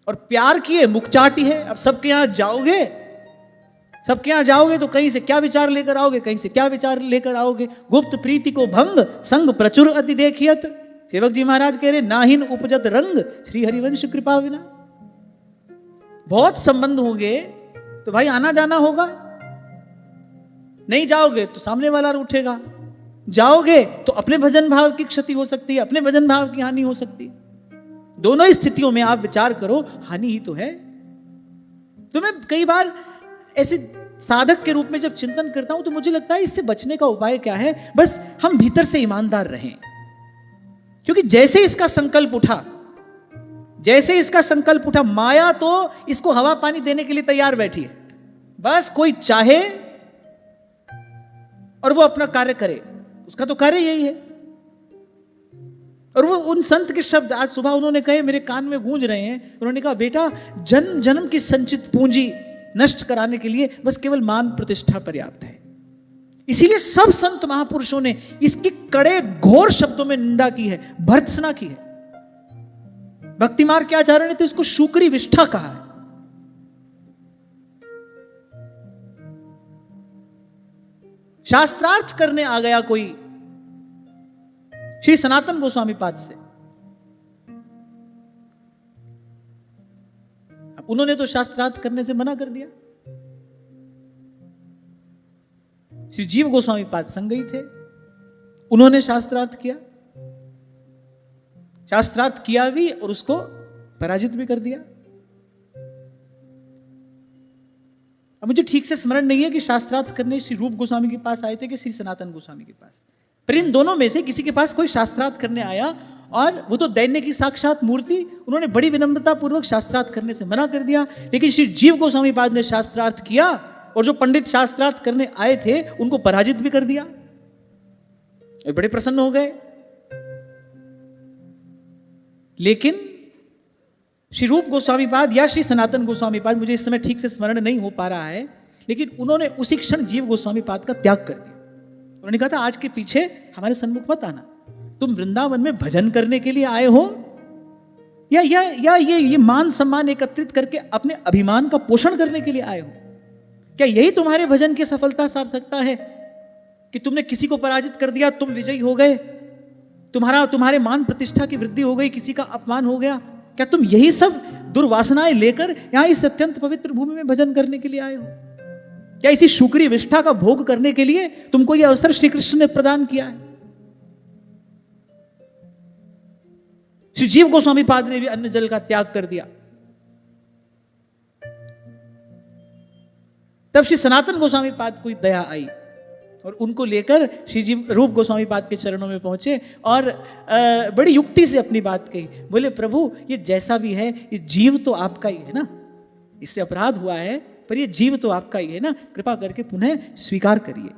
और प्यार किए मुख चाटी है। अब सबके यहां जाओगे, सबके यहां जाओगे तो कहीं से क्या विचार लेकर आओगे, कहीं से क्या विचार लेकर आओगे। गुप्त प्रीति को भंग, संग प्रचुर अति देखियत। सेवक जी महाराज कह रहे नाहिन उपजत रंग, श्री हरिवंश कृपा विना। बहुत संबंध होंगे तो भाई आना जाना होगा। नहीं जाओगे तो सामने वाला रूठेगा, जाओगे तो अपने भजन भाव की क्षति हो सकती है, अपने भजन भाव की हानि हो सकती है। दोनों ही स्थितियों में आप विचार करो, हानि ही तो है। तो मैं कई बार ऐसे साधक के रूप में जब चिंतन करता हूं तो मुझे लगता है इससे बचने का उपाय क्या है, बस हम भीतर से ईमानदार रहें। क्योंकि जैसे इसका संकल्प उठा, जैसे इसका संकल्प उठा, माया तो इसको हवा पानी देने के लिए तैयार बैठी है। बस कोई चाहे और वो अपना कार्य करे, उसका तो कार्य यही है। और वो उन संत के शब्द आज सुबह उन्होंने कहे, मेरे कान में गूंज रहे हैं। उन्होंने कहा बेटा, जन्म जन्म की संचित पूंजी नष्ट कराने के लिए बस केवल मान प्रतिष्ठा पर्याप्त है। इसीलिए सब संत महापुरुषों ने इसकी कड़े घोर शब्दों में निंदा की है, भर्त्सना की है। भक्ति मार्ग के आचार्य ने तो इसको शुक्री विष्ठा कहा है। शास्त्रार्थ करने आ गया कोई श्री सनातन गोस्वामी पाद से, उन्होंने तो शास्त्रार्थ करने से मना कर दिया। श्री जीव गोस्वामी पाद संगई थे, उन्होंने शास्त्रार्थ किया, शास्त्रार्थ किया भी और उसको पराजित भी कर दिया। अब मुझे ठीक से स्मरण नहीं है कि शास्त्रार्थ करने श्री रूप गोस्वामी के पास आए थे कि श्री सनातन गोस्वामी के पास, पर इन दोनों में से किसी के पास कोई शास्त्रार्थ करने आया और वो तो दैन्य की साक्षात मूर्ति, उन्होंने बड़ी विनम्रता पूर्वक शास्त्रार्थ करने से मना कर दिया। लेकिन श्री जीव गोस्वामी पाद ने शास्त्रार्थ किया और जो पंडित शास्त्रार्थ करने आए थे उनको पराजित भी कर दिया। बड़े प्रसन्न हो गए। लेकिन श्री रूप गोस्वामी पाद या श्री सनातन गोस्वामी पाद, मुझे इस समय ठीक से स्मरण नहीं हो पा रहा है, लेकिन उन्होंने उसी क्षण जीव गोस्वामी पाद का त्याग कर दिया। उन्होंने कहा था आज के पीछे हमारे सन्मुख मत आना, तुम वृंदावन में भजन करने के लिए आए हो या ये मान सम्मान एकत्रित करके अपने अभिमान का पोषण करने के लिए आए हो? क्या यही तुम्हारे भजन की सफलता सार्थकता है कि तुमने किसी को पराजित कर दिया, तुम विजयी हो गए, तुम्हारे मान प्रतिष्ठा की वृद्धि हो गई, किसी का अपमान हो गया? क्या तुम यही सब दुर्वासनाएं लेकर यहां इस अत्यंत पवित्र भूमि में भजन करने के लिए आए हो? क्या इसी शुक्री विष्ठा का भोग करने के लिए तुमको यह अवसर श्री कृष्ण ने प्रदान किया है? श्री जीव गोस्वामी पाद ने भी अन्न जल का त्याग कर दिया। तब श्री सनातन गोस्वामी पाद को दया आई और उनको लेकर श्री जीव रूप गोस्वामी पाद के चरणों में पहुंचे और बड़ी युक्ति से अपनी बात कही। बोले प्रभु, ये जैसा भी है ये जीव तो आपका ही है ना, इससे अपराध हुआ है पर ये जीव तो आपका ही है ना, कृपा करके पुनः स्वीकार करिए।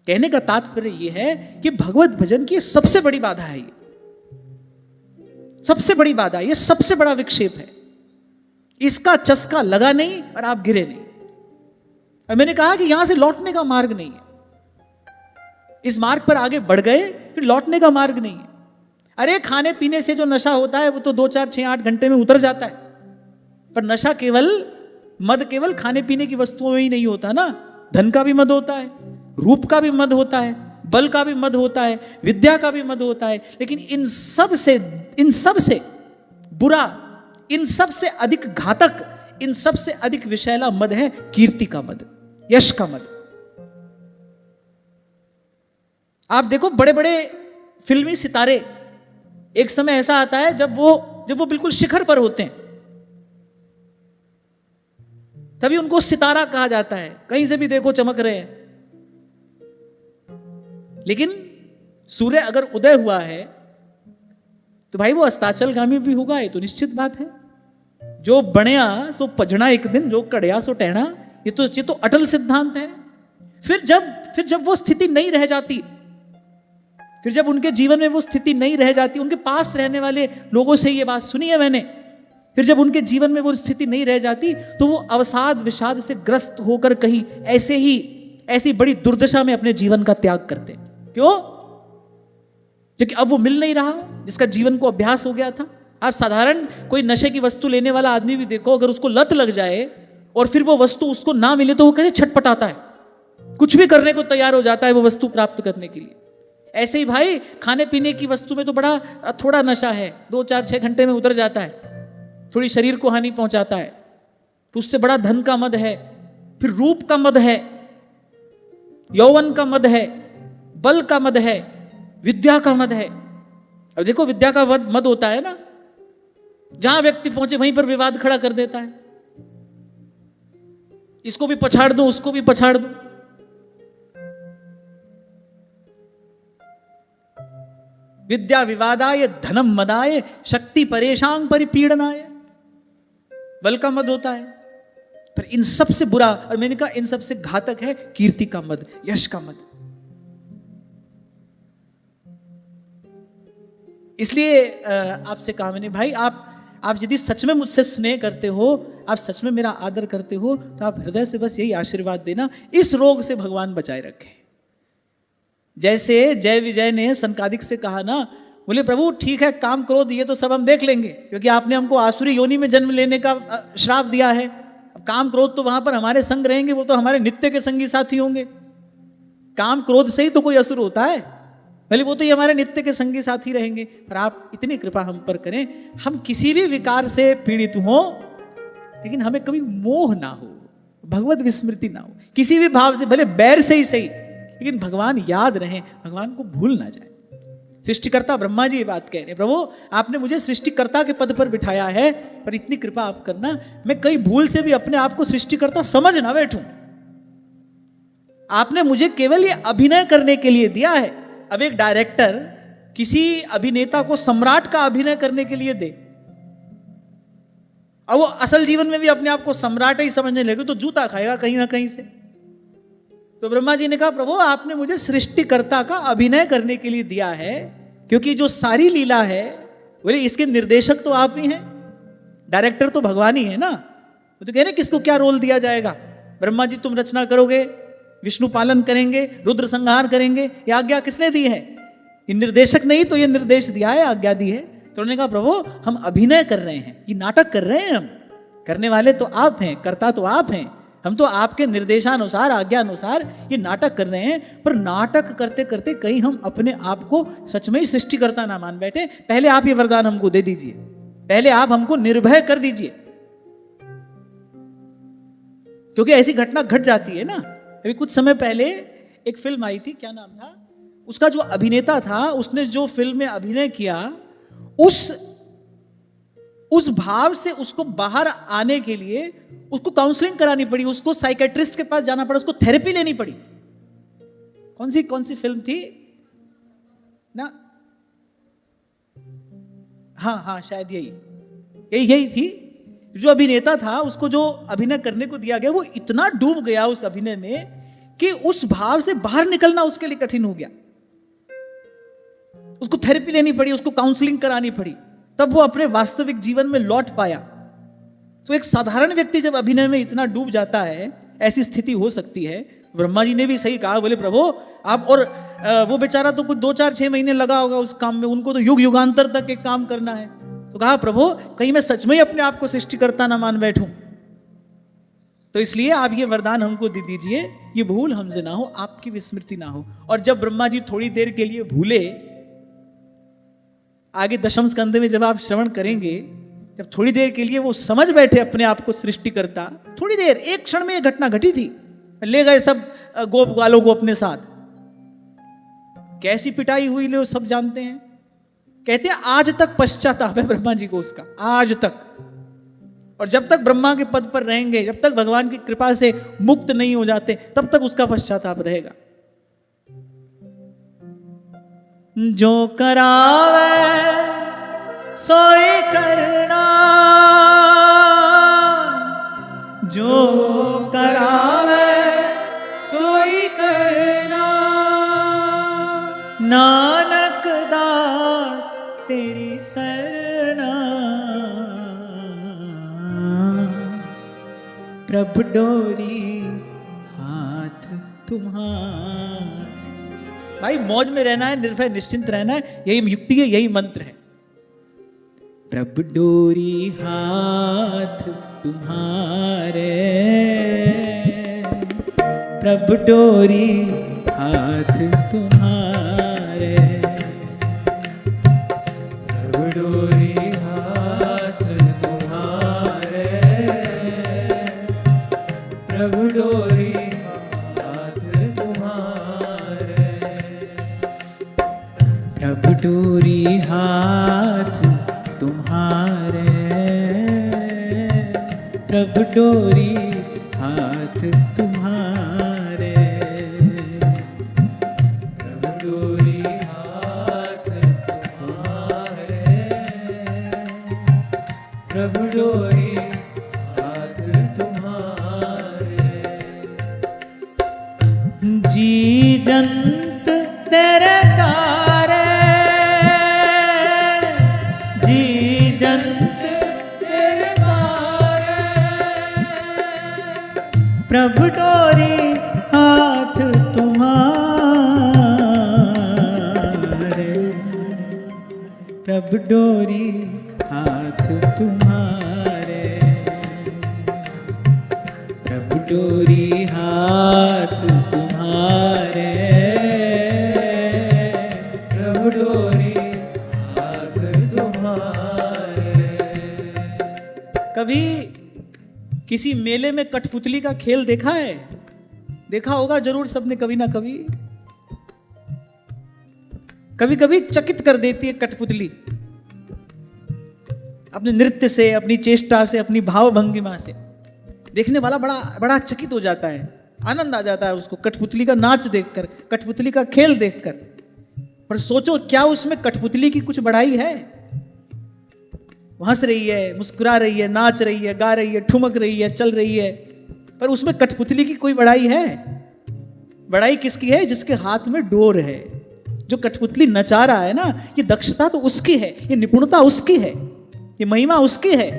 कहने का तात्पर्य यह है कि भगवत भजन की सबसे बड़ी बाधा है, ये सबसे बड़ी बाधा, ये सबसे बड़ा विक्षेप है। इसका चस्का लगा नहीं और आप गिरे नहीं। और मैंने कहा कि यहां से लौटने का मार्ग नहीं है। इस मार्ग पर आगे बढ़ गए फिर लौटने का मार्ग नहीं है। अरे खाने पीने से जो नशा होता है वो तो 2, 4, 6, 8 घंटे में उतर जाता है, पर नशा केवल मद केवल खाने पीने की वस्तुओं में ही नहीं होता ना, धन का भी मद होता है, रूप का भी मद होता है, बल का भी मद होता है, विद्या का भी मद होता है। लेकिन इन सब से बुरा, इन सब से अधिक घातक, इन सब से अधिक विषैला मद है कीर्ति का मद, यश का मद। आप देखो बड़े बड़े फिल्मी सितारे, एक समय ऐसा आता है जब वो बिल्कुल शिखर पर होते हैं, तभी उनको सितारा कहा जाता है, कहीं से भी देखो चमक रहे हैं। लेकिन सूर्य अगर उदय हुआ है तो भाई वो अस्ताचलगामी भी होगा, ये तो निश्चित बात है। जो बणया सो पजणा एक दिन, जो कड़या सो टहना, ये तो अटल सिद्धांत है। फिर जब वो स्थिति नहीं रह जाती, फिर जब उनके जीवन में वो स्थिति नहीं रह जाती, उनके पास रहने वाले लोगों से ये बात सुनी है मैंने, फिर जब उनके जीवन में वो स्थिति नहीं रह जाती तो वो अवसाद विषाद से ग्रस्त होकर कहीं ऐसी बड़ी दुर्दशा में अपने जीवन का त्याग करते। क्यों? क्योंकि अब वो मिल नहीं रहा जिसका जीवन को अभ्यास हो गया था। आप साधारण कोई नशे की वस्तु लेने वाला आदमी भी देखो, अगर उसको लत लग जाए और फिर वो वस्तु उसको ना मिले तो वो कैसे छटपटाता है, कुछ भी करने को तैयार हो जाता है वो वस्तु प्राप्त करने के लिए। ऐसे ही भाई खाने पीने की वस्तु में तो बड़ा थोड़ा नशा है, 2, 4, 6 घंटे में उतर जाता है, थोड़ी शरीर को हानि पहुंचाता है। तो उससे बड़ा धन का मद है, फिर रूप का मद है, यौवन का मद है, बल का मद है, विद्या का मद है। अब देखो विद्या का मद होता है ना, जहां व्यक्ति पहुंचे वहीं पर विवाद खड़ा कर देता है, इसको भी पछाड़ दो, उसको भी पछाड़ दो। विद्या विवादाय धनम मदाय शक्ति परेशान परिपीड़नाय, बल का मद होता है। पर इन सब से बुरा, और मैंने कहा इन सब से घातक है कीर्ति का मद, यश का मद। इसलिए आपसे कहा मैंने, भाई आप यदि सच में मुझसे स्नेह करते हो, आप सच में मेरा आदर करते हो, तो आप हृदय से बस यही आशीर्वाद देना, इस रोग से भगवान बचाए रखे। जैसे जय विजय ने सनकादिक से कहा ना, बोले प्रभु ठीक है काम क्रोध ये तो सब हम देख लेंगे, क्योंकि आपने हमको आसुरी योनि में जन्म लेने का श्राप दिया है। अब काम क्रोध तो वहां पर हमारे संग रहेंगे, वो तो हमारे नित्य के संगी साथी होंगे। काम क्रोध से ही तो कोई असुर होता है, भले वो तो ये हमारे नित्य के संगी साथी रहेंगे। पर आप इतनी कृपा हम पर करें, हम किसी भी विकार से पीड़ित हो, लेकिन हमें कभी मोह ना हो, भगवत विस्मृति ना हो, किसी भी भाव से, भले बैर से ही सही, लेकिन भगवान याद रहे, भगवान को भूल ना जाए। सृष्टिकर्ता ब्रह्मा जी ये बात कह रहे हैं, प्रभु आपने मुझे सृष्टिकर्ता के पद पर बिठाया है, पर इतनी कृपा आप करना, मैं कई भूल से भी अपने आप को सृष्टिकर्ता समझ ना बैठूं। आपने मुझे केवल ये अभिनय करने के लिए दिया है। अब एक डायरेक्टर किसी अभिनेता को सम्राट का अभिनय करने के लिए दे, अब वो असल जीवन में भी अपने आप को सम्राट ही समझने लगे तो जूता खाएगा कहीं ना कहीं से। तो ब्रह्मा जी ने कहा प्रभु आपने मुझे सृष्टिकर्ता का अभिनय करने के लिए दिया है, क्योंकि जो सारी लीला है, बोले इसके निर्देशक तो आप ही हैं, डायरेक्टर तो भगवान ही है ना। वो तो कह रहे किसको क्या रोल दिया जाएगा, ब्रह्मा जी तुम रचना करोगे, विष्णु पालन करेंगे, रुद्र संहार करेंगे, ये आज्ञा किसने दी है? ये निर्देशक नहीं तो ये निर्देश दिया है, आज्ञा दी है। तो उन्होंने कहा प्रभु हम अभिनय कर रहे हैं, ये नाटक कर रहे हैं, हम करने वाले तो आप हैं, करता तो आप हैं, हम तो आपके निर्देशानुसार, आज्ञा अनुसार ये नाटक कर रहे हैं। पर नाटक करते करते कहीं हम अपने आप को सच में ही सृष्टिकर्ता ना मान बैठे। पहले आप ये वरदान हमको दे दीजिए, पहले आप हमको निर्भय कर दीजिए, क्योंकि ऐसी घटना घट जाती है ना। अभी कुछ समय पहले एक फिल्म आई थी, क्या नाम था उसका, जो अभिनेता था उसने जो फिल्म में अभिनय किया, उस भाव से उसको बाहर आने के लिए उसको काउंसलिंग करानी पड़ी, उसको साइकेट्रिस्ट के पास जाना पड़ा, उसको थेरेपी लेनी पड़ी। कौन सी फिल्म थी ना? हाँ शायद यही थी। जो अभिनेता था उसको जो अभिनय करने को दिया गया, वो इतना डूब गया उस अभिनय में कि उस भाव से बाहर निकलना उसके लिए कठिन हो गया। उसको थेरेपी लेनी पड़ी, उसको काउंसलिंग करानी पड़ी, तब वो अपने वास्तविक जीवन में लौट पाया। तो एक साधारण व्यक्ति जब अभिनय में इतना डूब जाता है, ऐसी स्थिति हो सकती है। ब्रह्मा जी ने भी सही कहा, बोले प्रभु आप, और वो बेचारा तो कुछ 2-4-6 महीने लगा होगा उस काम में, उनको तो युग युगांतर तक एक काम करना है। तो कहा प्रभु कहीं मैं सच में ही अपने आप को सृष्टिकर्ता ना मान बैठूं, तो इसलिए आप ये वरदान हमको दे दीजिए, ये भूल हमसे ना हो, आपकी विस्मृति ना हो। और जब ब्रह्मा जी थोड़ी देर के लिए भूले, आगे दशम स्कंद में जब आप श्रवण करेंगे, जब थोड़ी देर के लिए वो समझ बैठे अपने आप को सृष्टिकर्ता, थोड़ी देर, एक क्षण में ये घटना घटी थी, ले गए सब गोप ग्वालों को अपने साथ। कैसी पिटाई हुई ले वो सब जानते हैं। कहते हैं आज तक पश्चाताप है ब्रह्मा जी को उसका, आज तक। और जब तक ब्रह्मा के पद पर रहेंगे, जब तक भगवान की कृपा से मुक्त नहीं हो जाते, तब तक उसका पश्चाताप रहेगा। जो करावे सोई करना, जो करावे सोई करना, नानक दास तेरी सरना। प्रभु डोरी हाथ तुम्हारा। भाई मौज में रहना है, निर्भय निश्चिंत रहना है, यही युक्ति है, यही मंत्र है। प्रभु डोरी हाथ तुम्हारे, प्रभु डोरी हाथ तुम्हारे, प्रभु डोरी हाथ तुम्हारे, प्रभु डोरी हाथ तुम्हारे, प्रभु डोरी हाथ तुम्हारे, प्रभु डोरी हाथ तुम्हारे, प्रभु डोरी हाथ तुम्हारे, प्रभु डोरी हाथ तुम्हारे। जी जंत तेरे तारे, जी जंत तेरे तारे, प्रभु डोरी हाथ तुम्हारे, प्रभु डोरी हाथ तुम्हारे, प्रभु डोरी हाथ तुम्हारे, प्रभु डोरी हाथ तुम्हारे। कभी किसी मेले में कठपुतली का खेल देखा है? देखा होगा जरूर सबने कभी ना कभी। कभी कभी चकित कर देती है कठपुतली, अपने नृत्य से, अपनी चेष्टा से, अपनी भाव भंगिमा से। देखने वाला बड़ा बड़ा चकित हो जाता है, आनंद आ जाता है उसको कठपुतली का नाच देखकर, कठपुतली का खेल देखकर। पर सोचो क्या उसमें कठपुतली की कुछ बड़ाई है? हंस रही है, मुस्कुरा रही है, नाच रही है, गा रही है, ठुमक रही है, चल रही है, पर उसमें कठपुतली की कोई बड़ाई है? बड़ाई किसकी है? जिसके हाथ में डोर है। जो कठपुतली नचा रहा है ना, ये दक्षता तो उसकी है, ये निपुणता उसकी है, ये महिमा उसकी है।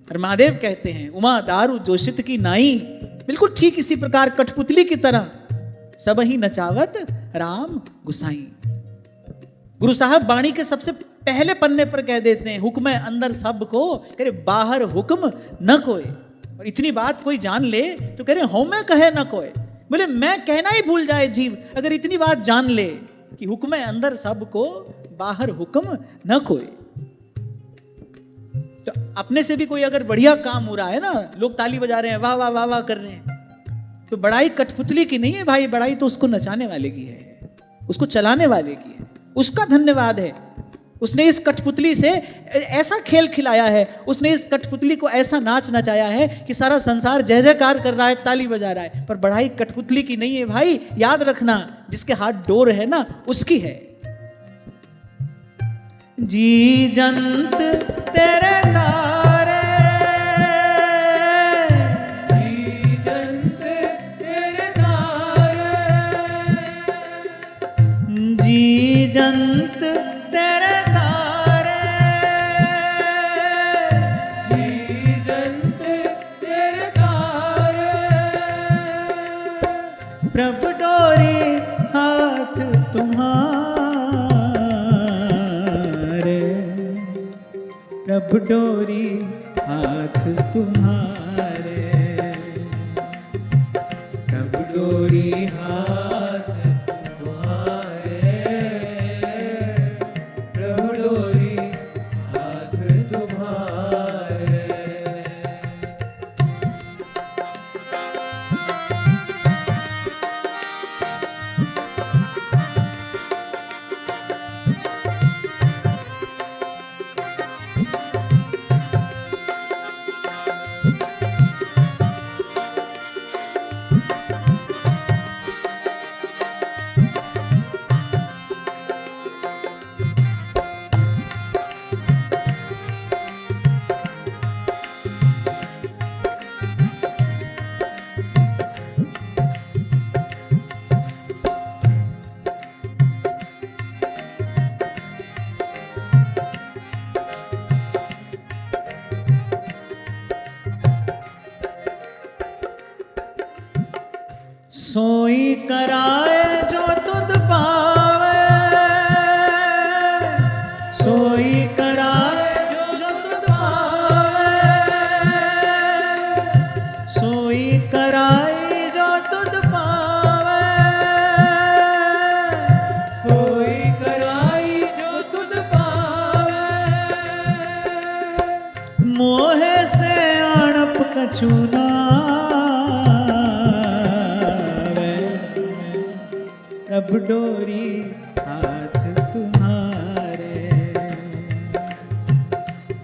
और महादेव कहते हैं उमा दारू जोशित की नाई, बिल्कुल ठीक इसी प्रकार कठपुतली की तरह सब ही नचावत राम गुसाई। गुरु साहब वाणी के सबसे पहले पन्ने पर कह देते हैं हुक्म अंदर सबको, कह रहे बाहर हुक्म न कोई। और इतनी बात कोई जान ले तो कह रहे हो में कहे न कोई। बोले मैं कहना ही भूल जाए जीव अगर इतनी बात जान ले कि हुक्म अंदर सबको बाहर हुक्म न कोई। तो अपने से भी कोई अगर बढ़िया काम हो रहा है ना, लोग ताली बजा रहे हैं, वाह वाह वाह वाह कर रहे हैं, तो बड़ाई कठपुतली की नहीं है भाई, बड़ाई तो उसको नचाने वाले की है, उसको चलाने वाले की है, उसका धन्यवाद है। उसने इस कठपुतली से ऐसा खेल खिलाया है, उसने इस कठपुतली को ऐसा नाच नचाया है कि सारा संसार जय जयकार कर रहा है, ताली बजा रहा है। पर बढ़ाई कठपुतली की नहीं है भाई, याद रखना, जिसके हाथ डोर है ना उसकी है। जी जंत तेरे तारे, जी जंत तेरे तारे, जी जंत तेरे तारे, जी जंत तेरे तारे, प्रभु डोरी हाथ प्रभु डोरी हाथ तुम्हारे, प्रभु डोरी हाथ तुम्हारे, प्रभु डोरी हाथ तुम्हारे। सोई कराए जो तुध पावे, सोई कराए जो तुध पावे, सोई कराए जो तुध पावे, सोई कराई जो तुध पावे, मोहे से आणप कछु ना प्रभु डोरी हाथ तुम्हारे,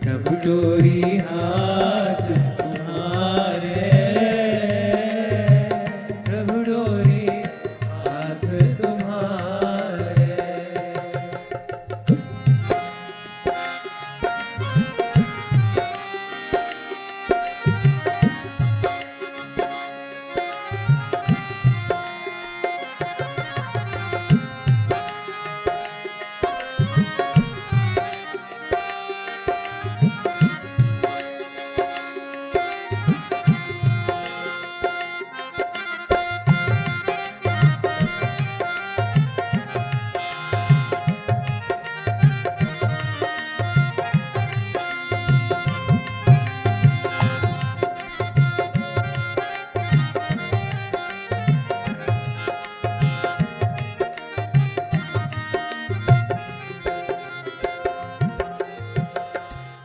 प्रभु डोरी हाथ तुम्हारे, प्रभु डोरी हाथ तुम्हारे।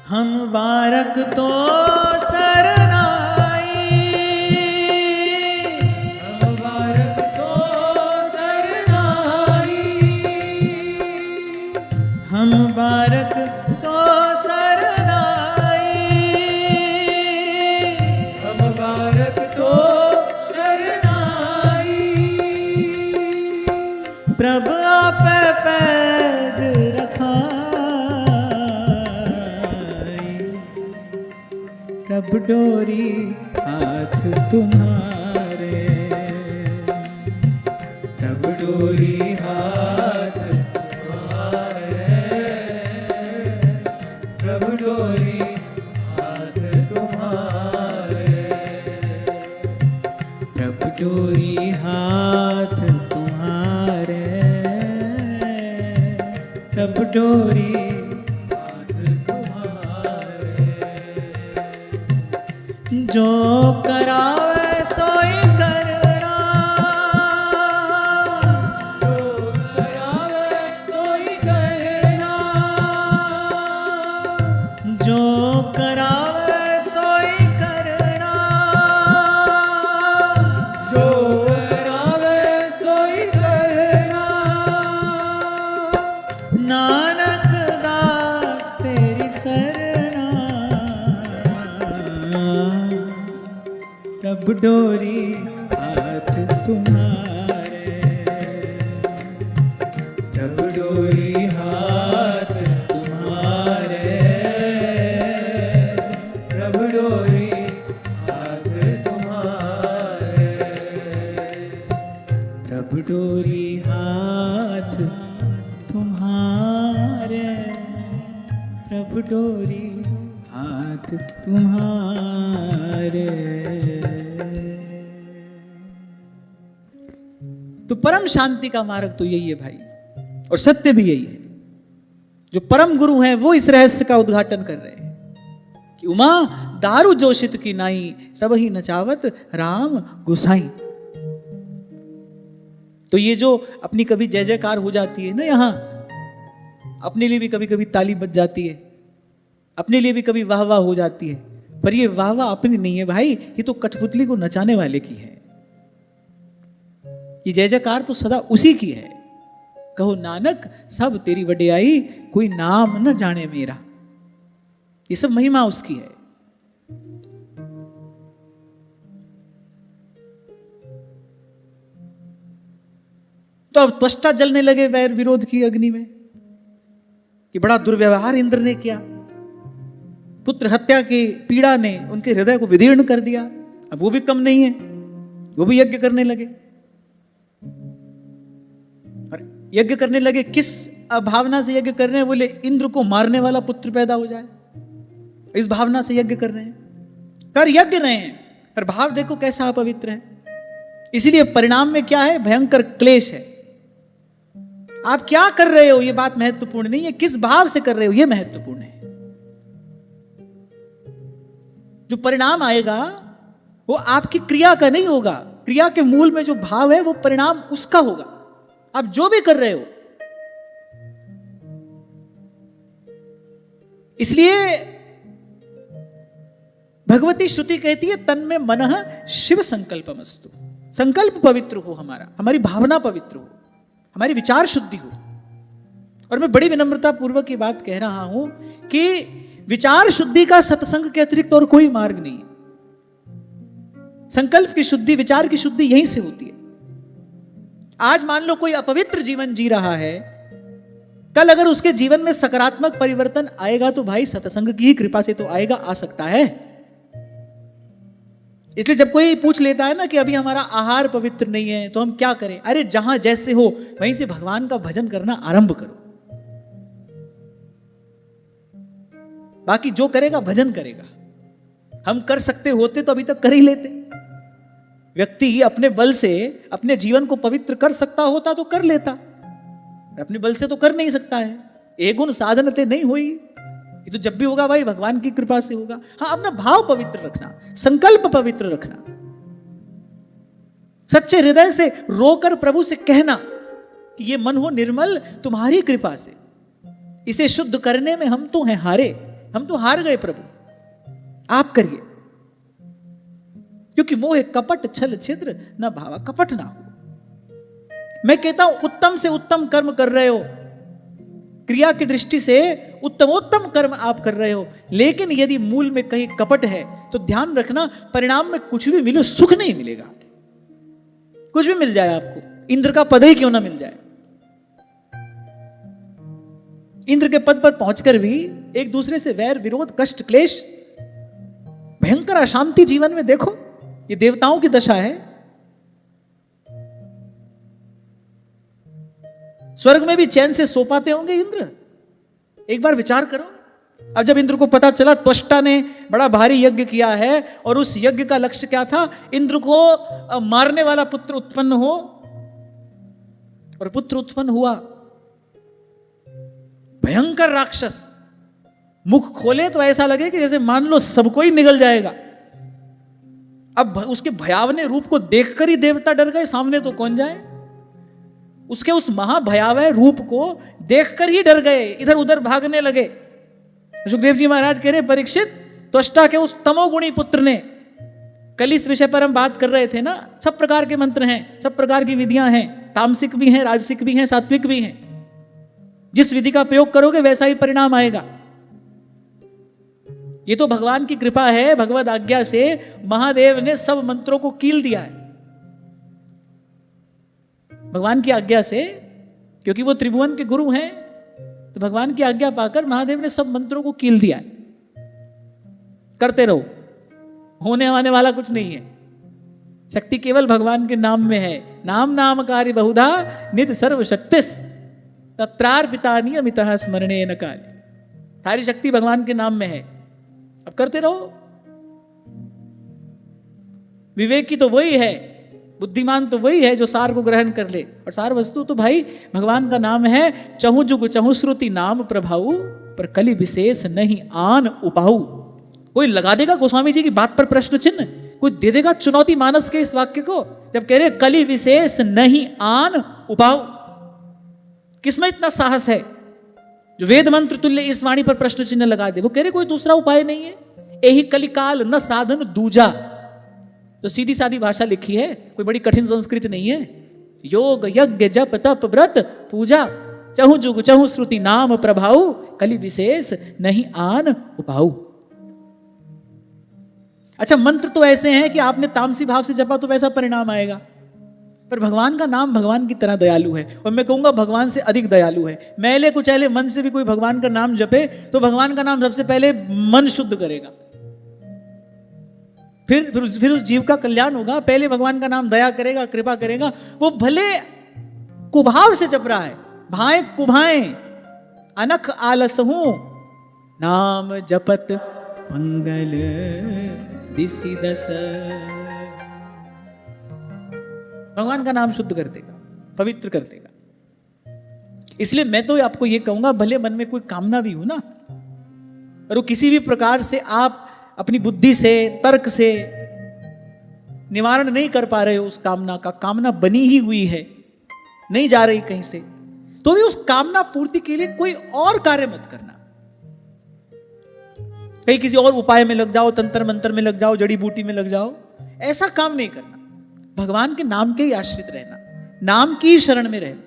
हम बारक तो सरनाई, हम बारक तो सरनाई, हम बारक तो सरनाई, हम बारक तो सरनाई, प्रभु आप पैज रखाई, प्रभु डोरी हाथ तुम्हारे, प्रभु डोरी हाथ तुम्हारे, प्रभु डोरी हाथ तुम्हारे, प्रभु डोरी हाथ तुम्हारे, प्रभु डोरी हाथ तुम्हारे। जो करावे सोई करना, जो करावे सोई करना, जो करावे सोई करना, जो करावे सोई करना, नानक दास तेरी सरना, प्रभु डोरी हाथ तुम्हारे, प्रभु डोरी हाथ तुम्हारे, प्रभु डोरी हाथ तुम्हारे, प्रभु डोरी हाथ तुम्हारे, प्रभु डोरी हाथ तुम्हारे। तो परम शांति का मार्ग तो यही है भाई, और सत्य भी यही है। जो परम गुरु हैं वो इस रहस्य का उद्घाटन कर रहे हैं। कि उमा दारू जोशित की नाई, सब ही नचावत राम गुसाई। तो ये जो अपनी कभी जय जयकार हो जाती है ना यहाँ, अपने लिए भी कभी कभी ताली बज जाती है, अपने लिए भी कभी वाह वाह हो जाती है, पर ये वाह वाह अपनी नहीं है भाई, ये तो कठपुतली को नचाने वाले की है। ये जय जयकार तो सदा उसी की है। कहो नानक सब तेरी वडियाई, कोई नाम न जाने मेरा। ये सब महिमा उसकी है। तो अब त्वष्टा जलने लगे वैर विरोध की अग्नि में कि बड़ा दुर्व्यवहार इंद्र ने किया, पुत्र हत्या की पीड़ा ने उनके हृदय को विदीर्ण कर दिया। अब वो भी कम नहीं है, वो भी यज्ञ करने लगे। और यज्ञ करने लगे, किस भावना से यज्ञ कर रहे हैं? बोले इंद्र को मारने वाला पुत्र पैदा हो जाए, इस भावना से यज्ञ कर रहे हैं, कर यज्ञ रहे हैं, पर भाव देखो कैसा अपवित्र है। इसीलिए परिणाम में क्या है? भयंकर क्लेश है। आप क्या कर रहे हो ये बात महत्वपूर्ण नहीं है, किस भाव से कर रहे हो ये महत्वपूर्ण है। जो परिणाम आएगा वो आपकी क्रिया का नहीं होगा, क्रिया के मूल में जो भाव है वो परिणाम उसका होगा, आप जो भी कर रहे हो। इसलिए भगवती श्रुति कहती है तन में मनः शिव संकल्पमस्तु। संकल्प पवित्र हो हमारा, हमारी भावना पवित्र हो, हमारी विचार शुद्धि हो। और मैं बड़ी विनम्रता पूर्वक ये बात कह रहा हूं कि विचार शुद्धि का सत्संग के अतिरिक्त और कोई मार्ग नहीं है। संकल्प की शुद्धि, विचार की शुद्धि यहीं से होती है। आज मान लो कोई अपवित्र जीवन जी रहा है, कल अगर उसके जीवन में सकारात्मक परिवर्तन आएगा तो भाई सत्संग की ही कृपा से तो आएगा, आ सकता है। इसलिए जब कोई पूछ लेता है ना कि अभी हमारा आहार पवित्र नहीं है तो हम क्या करें, अरे जहां जैसे हो वहीं से भगवान का भजन करना आरंभ करो। बाकी जो करेगा भजन करेगा। हम कर सकते होते तो अभी तक कर ही लेते। व्यक्ति अपने बल से अपने जीवन को पवित्र कर सकता होता तो कर लेता, अपने बल से तो कर नहीं सकता है। एगुण साधनते नहीं हुई, ये तो जब भी होगा भाई भगवान की कृपा से होगा। हाँ, अपना भाव पवित्र रखना, संकल्प पवित्र रखना, सच्चे हृदय से रोकर प्रभु से कहना कि ये मन हो निर्मल तुम्हारी कृपा से, इसे शुद्ध करने में हम तो हैं हारे, हम तो हार गए प्रभु, आप करिए। क्योंकि मोह कपट छल छिद्र न भावा, कपट ना हो। मैं कहता हूं उत्तम से उत्तम कर्म कर रहे हो, क्रिया की दृष्टि से उत्तमोत्तम कर्म आप कर रहे हो, लेकिन यदि मूल में कहीं कपट है तो ध्यान रखना परिणाम में कुछ भी मिले सुख नहीं मिलेगा। कुछ भी मिल जाए आपको, इंद्र का पद ही क्यों ना मिल जाए, इंद्र के पद पर पहुंचकर भी एक दूसरे से वैर विरोध कष्ट क्लेश भयंकर अशांति जीवन में देखो, ये देवताओं की दशा है। स्वर्ग में भी चैन से सो पाते होंगे इंद्र, एक बार विचार करो। अब जब इंद्र को पता चला त्वष्टा ने बड़ा भारी यज्ञ किया है और उस यज्ञ का लक्ष्य क्या था, इंद्र को मारने वाला पुत्र उत्पन्न हो, और पुत्र उत्पन्न हुआ, भयंकर राक्षस, मुख खोले तो ऐसा लगे कि जैसे मान लो सबको ही निगल जाएगा। अब उसके भयावने रूप को देखकर ही देवता डर गए, सामने तो कौन जाए। उसके उस महाभयावह रूप को देखकर ही डर गए, इधर उधर भागने लगे। सुखदेव जी महाराज कह रहे परीक्षित, त्वष्टा के उस तमोगुणी पुत्र ने, कल इस विषय पर हम बात कर रहे थे ना, सब प्रकार के मंत्र हैं, सब प्रकार की विधियां हैं, तामसिक भी हैं, राजसिक भी हैं, सात्विक भी हैं। जिस विधि का प्रयोग करोगे वैसा ही परिणाम आएगा। ये तो भगवान की कृपा है, भगवद आज्ञा से महादेव ने सब मंत्रों को कील दिया है, भगवान की आज्ञा से, क्योंकि वो त्रिभुवन के गुरु हैं, तो भगवान की आज्ञा पाकर महादेव ने सब मंत्रों को कील दिया है। करते रहो, होने वाने वाला कुछ नहीं है। शक्ति केवल भगवान के नाम में है। नाम नामकारी बहुधा निध सर्वशक्तिस तत्रार्पिता नियमितः स्मरणे न काले। सारी शक्ति भगवान के नाम में है, अब करते रहो। विवेकी तो वही है, बुद्धिमान तो वही है जो सार को ग्रहण कर ले, और सार वस्तु तो भाई भगवान का नाम है। चहु जुग चहु श्रुति नाम प्रभाऊ, पर कलि विशेष नहीं आन उपाऊ। कोई लगा देगा गोस्वामी जी की बात पर प्रश्न चिन्ह? कोई दे देगा चुनौती मानस के इस वाक्य को, जब कह रहे कली विशेष नहीं आन उपाऊ? किसमें इतना साहस है जो वेद मंत्र तुल्य इस वाणी पर प्रश्न चिन्ह लगा दे? वो कह रहे कोई दूसरा उपाय नहीं है, यही कलिकाल न साधन दूजा। तो सीधी सादी भाषा लिखी है, कोई बड़ी कठिन संस्कृत नहीं है। योग यज्ञ जप तप व्रत पूजा, चहु जुग चहु श्रुति नाम प्रभाऊ, कलि विशेष नहीं आन उपाऊ। अच्छा, मंत्र तो ऐसे हैं कि आपने तामसी भाव से जपा तो वैसा परिणाम आएगा, पर भगवान का नाम भगवान की तरह दयालु है, और मैं कहूंगा भगवान से अधिक दयालु है। मैले कुचैले मन से भी कोई भगवान का नाम जपे तो भगवान का नाम सबसे पहले मन शुद्ध करेगा, फिर उस जीव का कल्याण होगा। पहले भगवान का नाम दया करेगा, कृपा करेगा। वो भले कुभाव से जप रहा है, भाए कुभाए अनख आलसहू, नाम जपत मंगल दिसि दस। भगवान का नाम शुद्ध कर देगा, पवित्र कर देगा। इसलिए मैं तो आपको यह कहूंगा, भले मन में कोई कामना भी हो ना, और वो किसी भी प्रकार से आप अपनी बुद्धि से तर्क से निवारण नहीं कर पा रहे हो उस कामना का, कामना बनी ही हुई है, नहीं जा रही कहीं से, तो भी उस कामना पूर्ति के लिए कोई और कार्य मत करना। कहीं किसी और उपाय में लग जाओ, तंत्र मंत्र में लग जाओ, जड़ी बूटी में लग जाओ, ऐसा काम नहीं करना। भगवान के नाम के ही आश्रित रहना, नाम की शरण में रहना,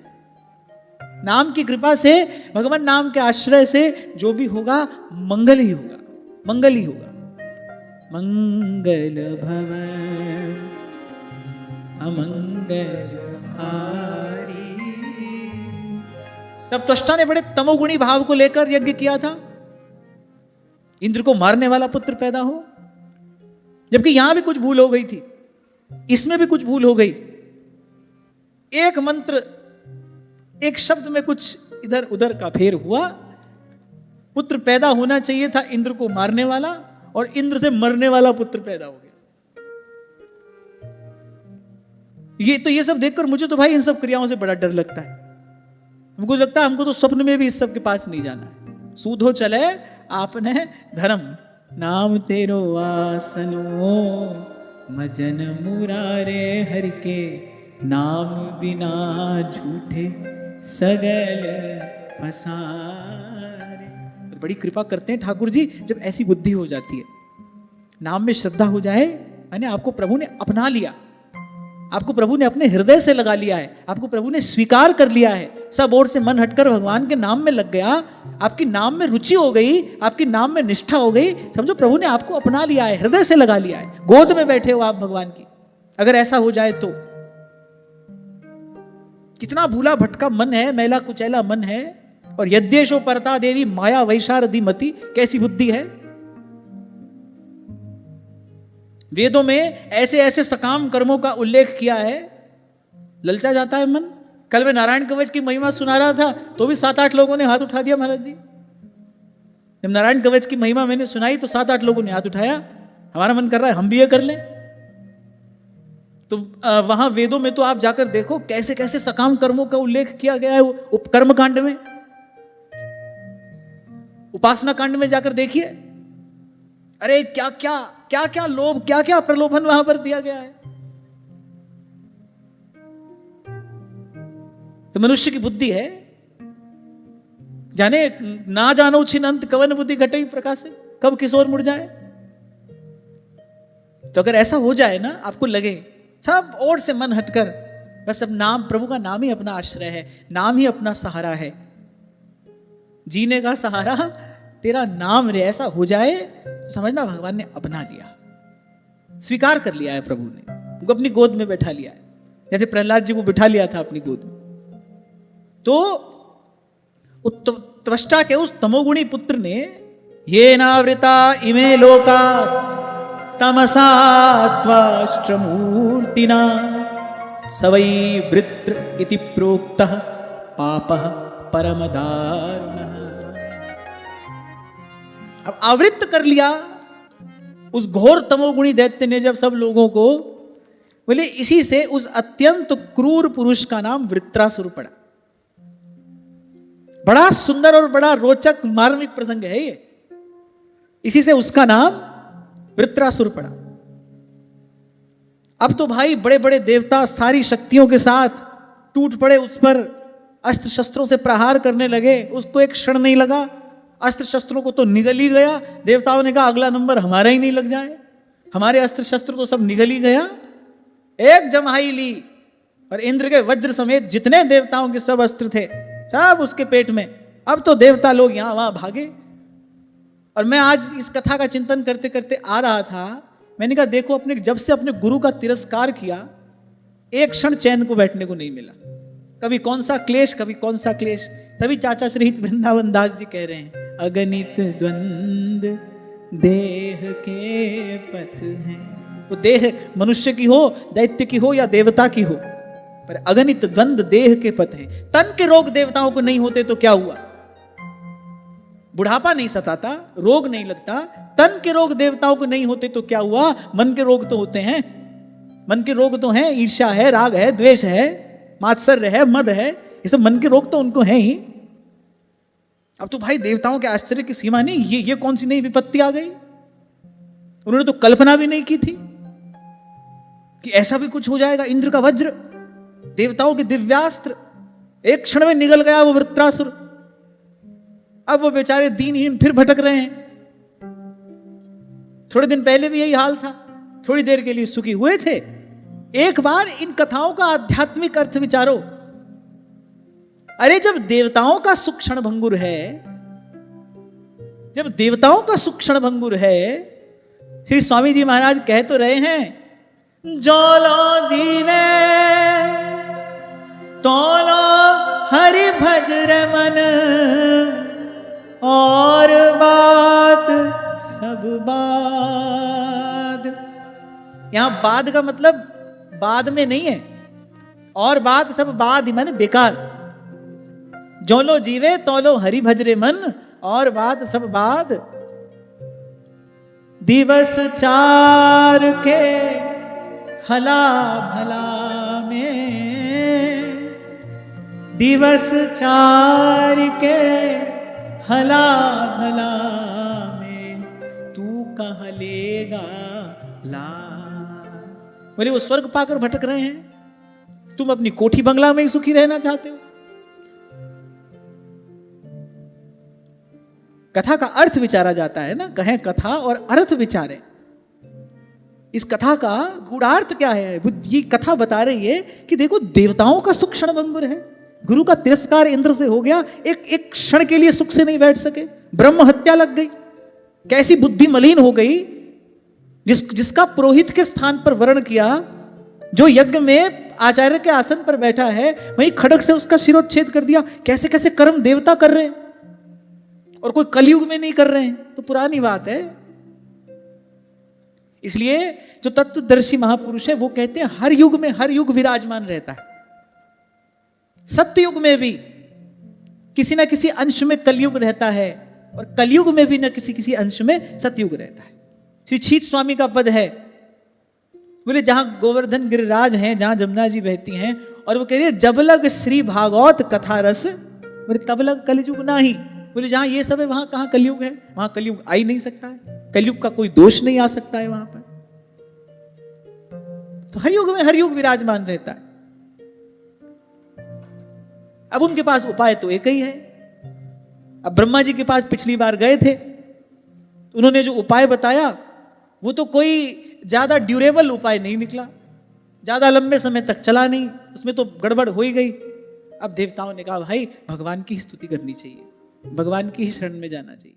नाम की कृपा से, भगवान नाम के आश्रय से जो भी होगा मंगल ही होगा, मंगल ही होगा। मंगल भवन अमंगल हारी। तब त्वष्टा ने बड़े तमोगुणी भाव को लेकर यज्ञ किया था, इंद्र को मारने वाला पुत्र पैदा हो, जबकि यहां भी कुछ भूल हो गई थी, इसमें भी कुछ भूल हो गई। एक मंत्र, एक शब्द में कुछ इधर उधर का फेर हुआ, पुत्र पैदा होना चाहिए था इंद्र को मारने वाला, और इंद्र से मरने वाला पुत्र पैदा हो गया। ये सब देखकर मुझे तो भाई इन सब क्रियाओं से बड़ा डर लगता है। हमको लगता है हमको तो स्वप्न में भी इस सब के पास नहीं जाना है। सूधो चले आपने धर्म, नाम तेरो आसनो, मजन मुरारे हरि के, नाम बिना झूठे सगल पसारे। बड़ी कृपा करते हैं ठाकुर जी जब ऐसी बुद्धि हो जाती है, नाम में श्रद्धा हो जाए, यानी आपको प्रभु ने अपना लिया, आपको प्रभु ने अपने हृदय से लगा लिया है, आपको प्रभु ने स्वीकार कर लिया है, सब ओर से मन हटकर भगवान के नाम में लग गया, आपकी नाम में रुचि हो गई, आपकी नाम में निष्ठा हो गई, समझो प्रभु ने आपको अपना लिया है, हृदय से लगा लिया है, गोद में बैठे हो आप भगवान की। अगर ऐसा हो जाए तो कितना भूला भटका मन है, मैला कुचैला मन है, और यद्येशो परता देवी माया वैशारदी मति, कैसी बुद्धि है। वेदों में ऐसे ऐसे सकाम कर्मों का उल्लेख किया है, ललचा जाता है मन। कल मैं नारायण कवच की महिमा सुना रहा था तो भी 7-8 लोगों ने हाथ उठा दिया महाराज जी। जब नारायण कवच की महिमा मैंने सुनाई तो 7-8 लोगों ने हाथ उठाया, हमारा मन कर रहा है हम भी ये कर लें। तो वहां वेदों में तो आप जाकर देखो कैसे कैसे सकाम कर्मों का उल्लेख किया गया है, कर्म कांड में, उपासना कांड में जाकर देखिए, अरे क्या क्या क्या क्या लोभ, क्या क्या प्रलोभन वहां पर दिया गया है। तो मनुष्य की बुद्धि है, जाने ना जानो छिनंत कवन बुद्धि घटे प्रकाश, कब किस ओर मुड़ जाए। तो अगर ऐसा हो जाए ना, आपको लगे सब ओर से मन हटकर बस अब नाम, प्रभु का नाम ही अपना आश्रय है, नाम ही अपना सहारा है, जीने का सहारा तेरा नाम रे, ऐसा हो जाए तो समझना भगवान ने अपना लिया, स्वीकार कर लिया है प्रभु ने, उनको अपनी गोद में बैठा लिया है, जैसे प्रहलाद जी को बिठा लिया था अपनी गोद में। तो त्वष्टा के उस तमोगुणी पुत्र ने, ये नावृता इमे लोकास तमसा त्वाष्ट्रमूर्तिना, सवै वृत्र इति प्रोक्तः पापः परमदारुणः। अब आवृत्त कर लिया उस घोर तमोगुणी दैत्य ने जब सब लोगों को, बोले इसी से उस अत्यंत क्रूर पुरुष का नाम वृत्रासुर पड़ा। बड़ा सुंदर और बड़ा रोचक मार्मिक प्रसंग है ये, इसी से उसका नाम वृत्रासुर पड़ा। अब तो भाई बड़े बड़े देवता सारी शक्तियों के साथ टूट पड़े, उस पर अस्त्र शस्त्रों से प्रहार करने लगे। उसको एक क्षण नहीं लगा, अस्त्र शस्त्रों को तो निगल ही गया। देवताओं ने कहा अगला नंबर हमारा ही नहीं लग जाए, हमारे अस्त्र शस्त्र तो सब निगल ही गया। एक जम्हाई ली और इंद्र के वज्र समेत जितने देवताओं के सब अस्त्र थे सब उसके पेट में। अब तो देवता लोग यहां वहां भागे। और मैं आज इस कथा का चिंतन करते करते आ रहा था, मैंने कहा देखो अपने जब से अपने गुरु का तिरस्कार किया, एक क्षण चैन को बैठने को नहीं मिला। कभी कौन सा क्लेश, कभी कौन सा क्लेश। तभी चाचा श्री वृंदावन दास जी कह रहे हैं, अगणित द्वंद देह के पथ हैं। वो देह मनुष्य की हो, दैत्य की हो या देवता की हो, पर अगणित द्वंद देह के पथ हैं। तन के रोग देवताओं को नहीं होते तो क्या हुआ? बुढ़ापा नहीं सताता, रोग नहीं लगता। तन के रोग देवताओं को नहीं होते तो क्या हुआ? मन के रोग तो होते हैं। मन के रोग तो हैं, ईर्ष्या है, राग है, द्वेष है, मात्सर्य है, मद है, ये सब मन के रोग तो उनको हैं ही। अब तो भाई देवताओं के आश्चर्य की सीमा नहीं। ये कौन सी नई विपत्ति आ गई? उन्होंने तो कल्पना भी नहीं की थी कि ऐसा भी कुछ हो जाएगा। इंद्र का वज्र, देवताओं के दिव्यास्त्र, एक क्षण में निगल गया वो वृत्रासुर। अब वो बेचारे दीनहीन फिर भटक रहे हैं। थोड़े दिन पहले भी यही हाल था, थोड़ी देर के लिए सुखी हुए थे। एक बार इन कथाओं का आध्यात्मिक अर्थ विचारो। अरे जब देवताओं का सुख क्षण भंगुर है, जब देवताओं का सुख क्षण भंगुर है, श्री स्वामी जी महाराज कह तो रहे हैं, जो लो जीवे तो लो हरि भजर मन, और बात सब बाद। यहां बाद का मतलब बाद में नहीं है, और बात सब बाद ही माने बेकार। जो लो जीवे तो लो हरि भजरे मन, और बात सब बाद। दिवस चार के हला भला में, दिवस चार के हला भला में, तू कह लेगा ला। बोले वो स्वर्ग पाकर भटक रहे हैं, तुम अपनी कोठी बंगला में ही सुखी रहना चाहते हो। कथा का अर्थ विचारा जाता है ना, कहें कथा और अर्थ विचारें। इस कथा का गूढ़ार्थ क्या है? ये कथा बता रही है कि देखो देवताओं का सुख क्षण भंगुर है। गुरु का तिरस्कार इंद्र से हो गया, एक क्षण के लिए सुख से नहीं बैठ सके, ब्रह्म हत्या लग गई। कैसी बुद्धि मलिन हो गई, जिसका पुरोहित के स्थान पर वर्ण किया, जो यज्ञ में आचार्य के आसन पर बैठा है, वहीं खड़ग से उसका शिरोच्छेद कर दिया। कैसे कैसे कर्म देवता कर रहे हैं और कोई कलयुग में नहीं कर रहे हैं, तो पुरानी बात है। इसलिए जो तत्वदर्शी महापुरुष है वो कहते हैं हर युग में हर युग विराजमान रहता है। सत्ययुग में भी किसी ना किसी अंश में कलयुग रहता है, और कलयुग में भी ना किसी किसी अंश में सतयुग रहता है। श्री छीत स्वामी का पद है, बोले जहां गोवर्धन गिरिराज हैं, जहां जमुना जी बहती हैं, और वो कह रही है जब लग श्री भागवत कथा रस, बोले तब लग कलयुग नाही। बोले जहां ये सब है वहां कहां कलयुग है? वहां कलयुग आ ही नहीं सकता है, कलयुग का कोई दोष नहीं आ सकता है वहां पर। तो हर युग में हर युग विराजमान रहता है। अब उनके पास उपाय तो एक ही है। अब ब्रह्मा जी के पास पिछली बार गए थे, तो उन्होंने जो उपाय बताया वो तो कोई ज्यादा ड्यूरेबल उपाय नहीं निकला, ज्यादा लंबे समय तक चला नहीं, उसमें तो गड़बड़ हो ही गई। अब देवताओं ने कहा भाई भगवान की स्तुति करनी चाहिए, भगवान की ही शरण में जाना चाहिए।